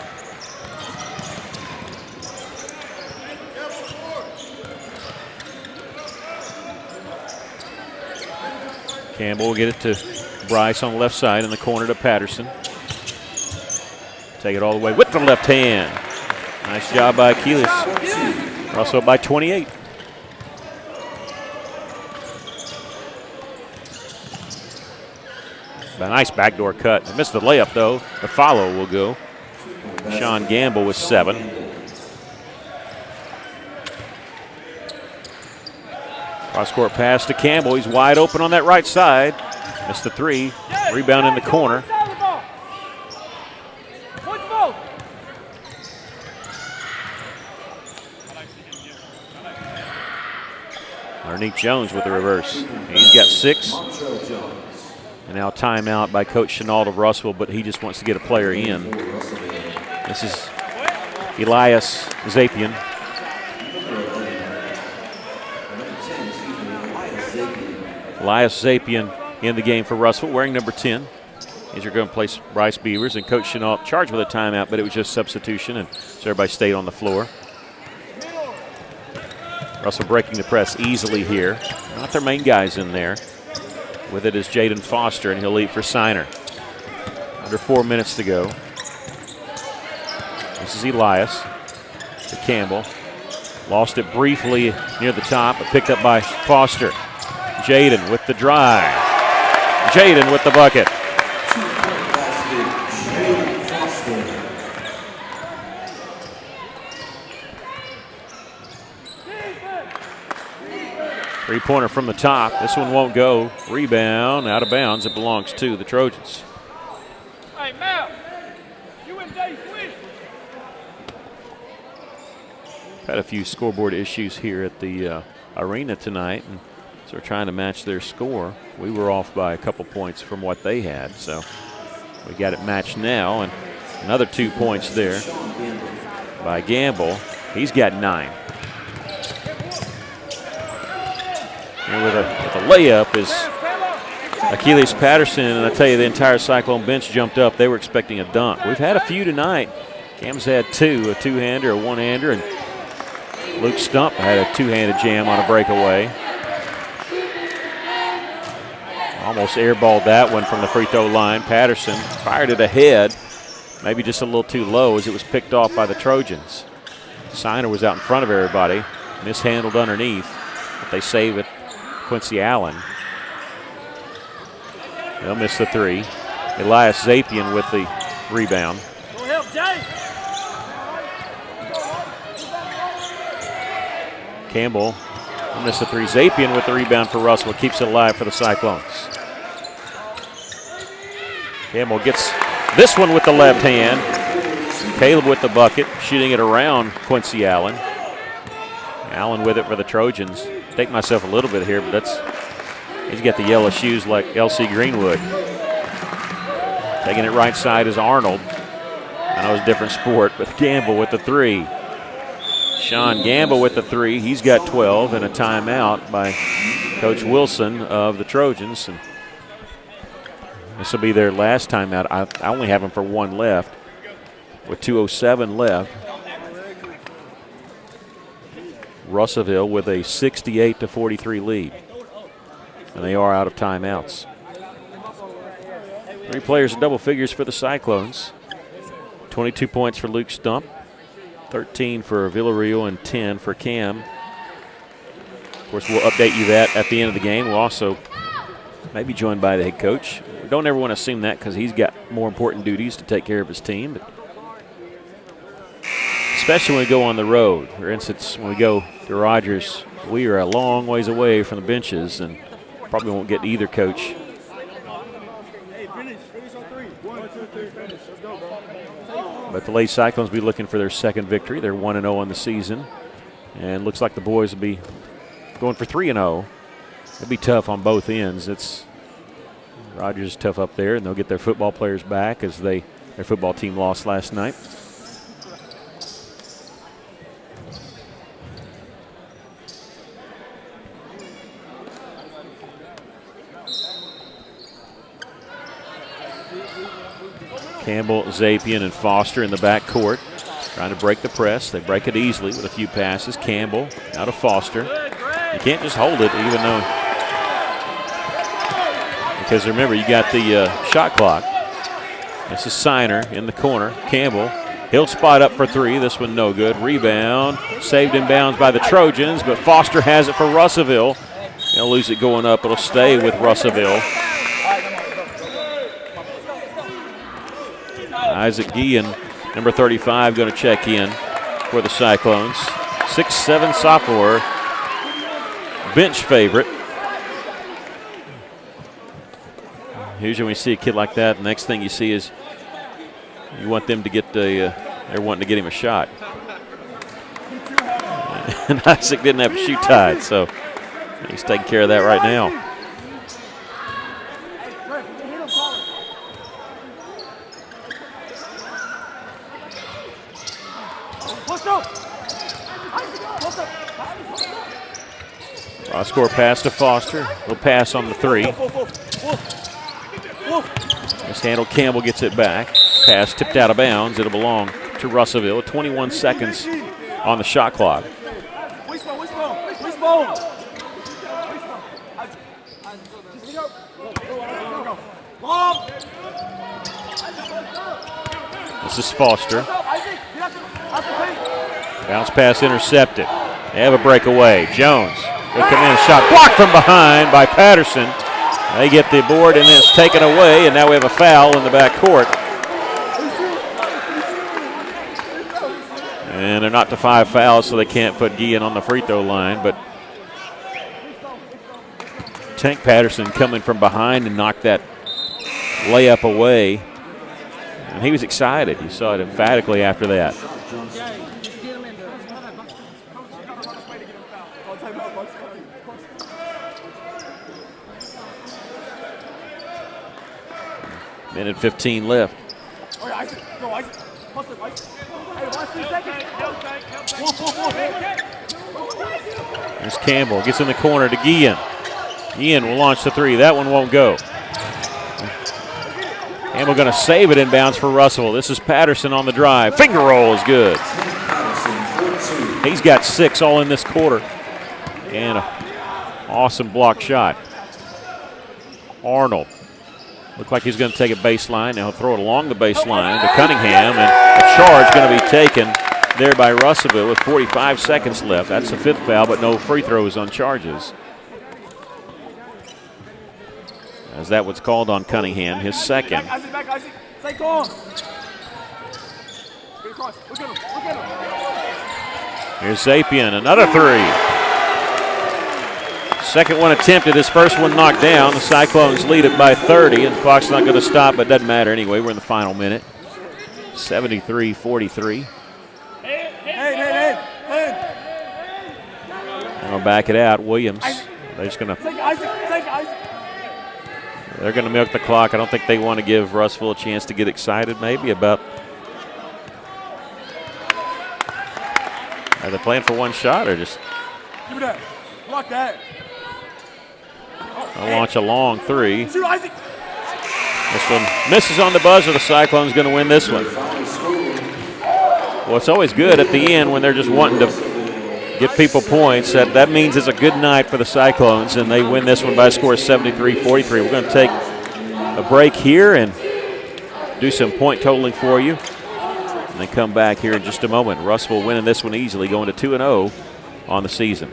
Campbell will get it to Bryce on the left side in the corner to Patterson. Take it all the way with the left hand. Nice job by Achilles. Russell by 28. A nice backdoor cut. Missed the layup, though. The follow will go. Sean Gamble with 7. Cross-court pass to Campbell. He's wide open on that right side. Missed the 3. Rebound in the corner. Underneath Jones with the reverse. He's got 6. And now timeout by Coach Chenault of Russell, but he just wants to get a player in. This is Elias Zapian. Elias Zapian in the game for Russell, wearing number 10. He's going to place Bryce Beavers, and Coach Chenault charged with a timeout, but it was just substitution, and so everybody stayed on the floor. Russell breaking the press easily here. Not their main guys in there. With it is Jaden Foster, and he'll lead for Siner. Under 4 minutes to go. This is Elias to Campbell. Lost it briefly near the top, but picked up by Foster. Jaden with the drive. Jaden with the bucket. Three-pointer from the top. This one won't go. Rebound, out of bounds. It belongs to the Trojans. Hey, Mal, you and Dave switch. Had a few scoreboard issues here at the arena tonight, and so we're trying to match their score. We were off by a couple points from what they had, so we got it matched now. And another 2 points there by Gamble. He's got 9. And with a layup is Achilles Patterson, and I tell you, the entire Cyclone bench jumped up. They were expecting a dunk. We've had a few tonight. Cam's had 2, a two-hander, a one-hander, and Luke Stump had a two-handed jam on a breakaway. Almost airballed that one from the free throw line. Patterson fired it ahead, maybe just a little too low as it was picked off by the Trojans. Siner was out in front of everybody, mishandled underneath, but they save it. Quincy Allen. They'll miss the 3. Elias Zapian with the rebound. Go help Jay. Campbell will miss the 3. Zapian with the rebound for Russell. Keeps it alive for the Cyclones. Campbell gets this one with the left hand. Caleb with the bucket, shooting it around Quincy Allen. Allen with it for the Trojans. Take myself a little bit here, but he's got the yellow shoes like L.C. Greenwood. Taking it right side is Arnold. I know it's a different sport, but Gamble with the 3. Sean Gamble with the 3. He's got 12, and a timeout by Coach Wilson of the Trojans. And this will be their last timeout. I only have them for 1 left with 2:07 left. Russellville with a 68-43 lead. And they are out of timeouts. 3 players in double figures for the Cyclones. 22 points for Luke Stump, 13 for Villarreal, and 10 for Cam. Of course, we'll update you that at the end of the game. We'll also maybe joined by the head coach. We don't ever want to assume that because he's got more important duties to take care of his team. But especially when we go on the road. For instance, when we go to Rogers, we are a long ways away from the benches and probably won't get either coach. Hey, finish on 3. 1, 2, 3, finish. Let's go, bro. But the Lady Cyclones will be looking for their second victory. They're 1-0 on the season. And looks like the boys will be going for 3-0. It'll be tough on both ends. Rogers is tough up there, and they'll get their football players back as their football team lost last night. Campbell, Zapian, and Foster in the backcourt, trying to break the press. They break it easily with a few passes. Campbell out of Foster. You can't just hold it, even though, because remember, you got the shot clock. This is Siner in the corner. Campbell, he'll spot up for 3. This one no good. Rebound, saved in bounds by the Trojans, but Foster has it for Russellville. He'll lose it going up. It'll stay with Russellville. Isaac Guillen, number 35, going to check in for the Cyclones. 6'7" sophomore, bench favorite. Usually when you see a kid like that, the next thing you see is you want them to get they're wanting to get him a shot. And Isaac didn't have a shoe tied, so he's taking care of that right now. Cross-court pass to Foster. He'll pass on the 3. Mishandled. Campbell gets it back. Pass tipped out of bounds. It'll belong to Russellville. 21 seconds on the shot clock. This is Foster. Bounce pass intercepted. They have a breakaway. Jones will come in. Shot blocked from behind by Patterson. They get the board and it's taken away, and now we have a foul in the back court. And they're not to 5 fouls, so they can't put Guillen on the free throw line. But Tank Patterson coming from behind and knocked that layup away. And he was excited. You saw it emphatically after that. Minute 15 left. There's Campbell. Gets in the corner to Guillen. Guillen will launch the 3. That one won't go. Campbell going to save it inbounds for Russell. This is Patterson on the drive. Finger roll is good. He's got 6 all in this quarter. And an awesome block shot. Arnold. Looked like he's going to take a baseline. Now he'll throw it along the baseline to Cunningham. And a charge going to be taken there by Russellville with 45 seconds left. That's the 5th foul, but no free throws on charges. As that was called on Cunningham, his 2nd. Here's Zapien, another 3. Second one attempted, his first one knocked down. The Cyclones lead it by 30, and the clock's not going to stop, but doesn't matter anyway. We're in the final minute. 73-43. And we'll back it out. Williams, they're just going to... They're going to milk the clock. I don't think they want to give Russellville a chance to get excited maybe about... Are they playing for one shot or just... Give me that. Block that. They'll launch a long 3. This one misses on the buzzer. The Cyclones going to win this one. Well, it's always good at the end when they're just wanting to get people points. That means it's a good night for the Cyclones, and they win this one by a score of 73-43. We're going to take a break here and do some point totaling for you. And then come back here in just a moment. Russellville winning this one easily, going to 2-0 on the season.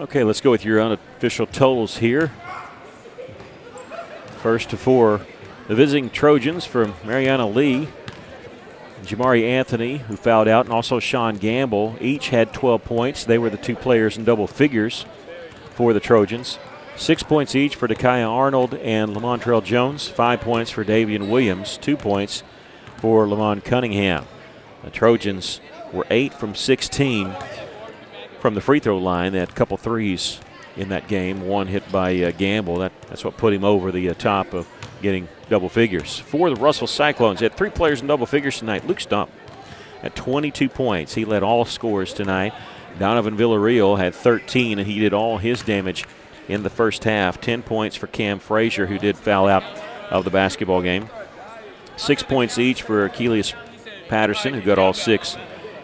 Okay, let's go with your unofficial totals here. First for the visiting Trojans from Marianna Lee, Jamari Anthony, who fouled out, and also Sean Gamble, each had 12 points. They were the two players in double figures for the Trojans. 6 points each for Dakaya Arnold and Lamontrell Jones. 5 points for Davian Williams. 2 points for Lamont Cunningham. The Trojans were 8 from 16 from the free throw line. They had a couple threes in that game. One hit by Gamble. That's what put him over the top of getting double figures. For the Russell Cyclones, they had 3 players in double figures tonight. Luke Stump at 22 points. He led all scores tonight. Donovan Villarreal had 13, and he did all his damage in the first half. 10 points for Cam Frazier, who did foul out of the basketball game. 6 points each for Achilles Patterson, who got all 6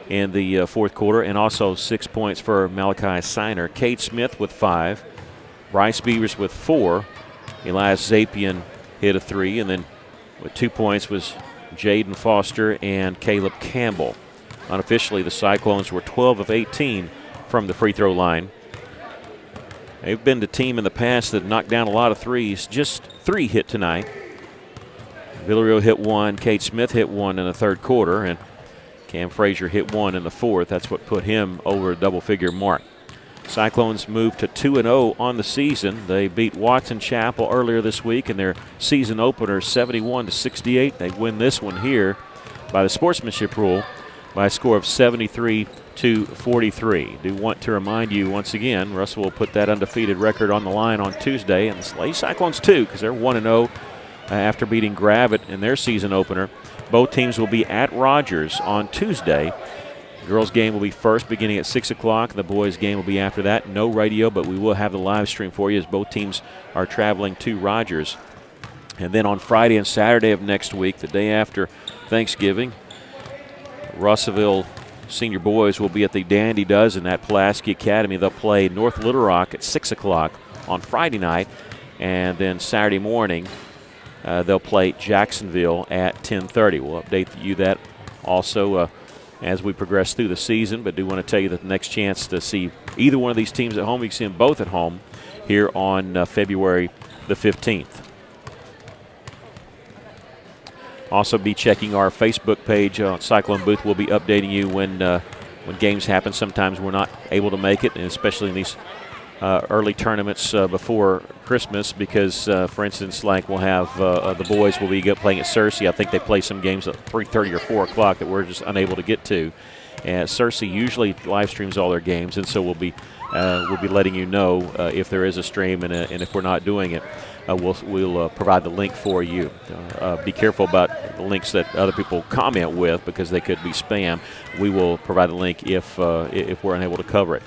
in the fourth quarter, and also 6 points for Malachi Siner. Cade Smith with 5. Bryce Beavers with 4. Elias Zapian hit a 3, and then with 2 points was Jaden Foster and Caleb Campbell. Unofficially, the Cyclones were 12 of 18 from the free throw line. They've been the team in the past that knocked down a lot of threes. Just 3 hit tonight. Villarreal hit 1, Cade Smith hit 1 in the third quarter, and Cam Frazier hit 1 in the fourth. That's what put him over a double-figure mark. Cyclones moved to 2-0 on the season. They beat Watson Chapel earlier this week in their season opener 71-68. They win this one here by the sportsmanship rule by a score of 73-43. Do want to remind you once again, Russell will put that undefeated record on the line on Tuesday, and the Lady Cyclones too, because they're 1-0 after beating Gravett in their season opener. Both teams will be at Rogers on Tuesday. The girls' game will be first, beginning at 6 o'clock. The boys' game will be after that. No radio, but we will have the live stream for you as both teams are traveling to Rogers. And then on Friday and Saturday of next week, the day after Thanksgiving, Russellville senior boys will be at the Dandy Dozen at Pulaski Academy. They'll play North Little Rock at 6 o'clock on Friday night. And then Saturday morning, they'll play Jacksonville at 10:30. We'll update you that also as we progress through the season, but do want to tell you that the next chance to see either one of these teams at home, you can see them both at home here on February the 15th. Also be checking our Facebook page on Cyclone Booth. We'll be updating you when games happen. Sometimes we're not able to make it, and especially in these early tournaments before Christmas, because, for instance, like we'll have the boys will be playing at Searcy. I think they play some games at 3:30 or 4 o'clock that we're just unable to get to. And Searcy usually live streams all their games, and so we'll be letting you know if there is a stream, and if we're not doing it, we'll provide the link for you. Be careful about the links that other people comment with, because they could be spam. We will provide the link if we're unable to cover it.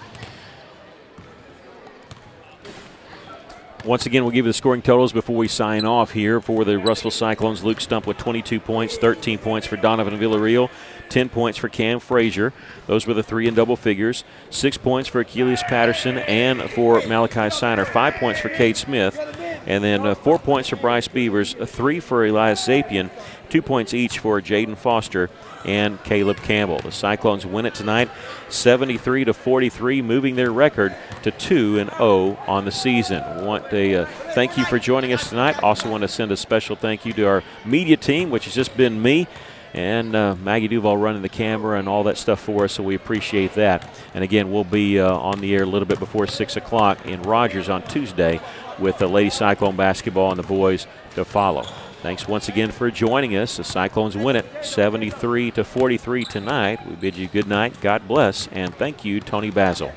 Once again, we'll give you the scoring totals before we sign off here. For the Russell Cyclones, Luke Stump with 22 points, 13 points for Donovan Villarreal, 10 points for Cam Frazier. Those were the 3 in double figures. 6 points for Achilles Patterson and for Malachi Siner. 5 points for Cade Smith. And then 4 points for Bryce Beavers, 3 for Elias Zapian, 2 points each for Jaden Foster and Caleb Campbell. The Cyclones win it tonight, 73-43, moving their record to 2-0 on the season. We want to thank you for joining us tonight. Also want to send a special thank you to our media team, which has just been me and Maggie Duval running the camera and all that stuff for us, so we appreciate that. And again, we'll be on the air a little bit before 6 o'clock in Rogers on Tuesday with the Lady Cyclone basketball and the boys to follow. Thanks once again for joining us. The Cyclones win it 73-43 tonight. We bid you good night, God bless, and thank you, Tony Basil.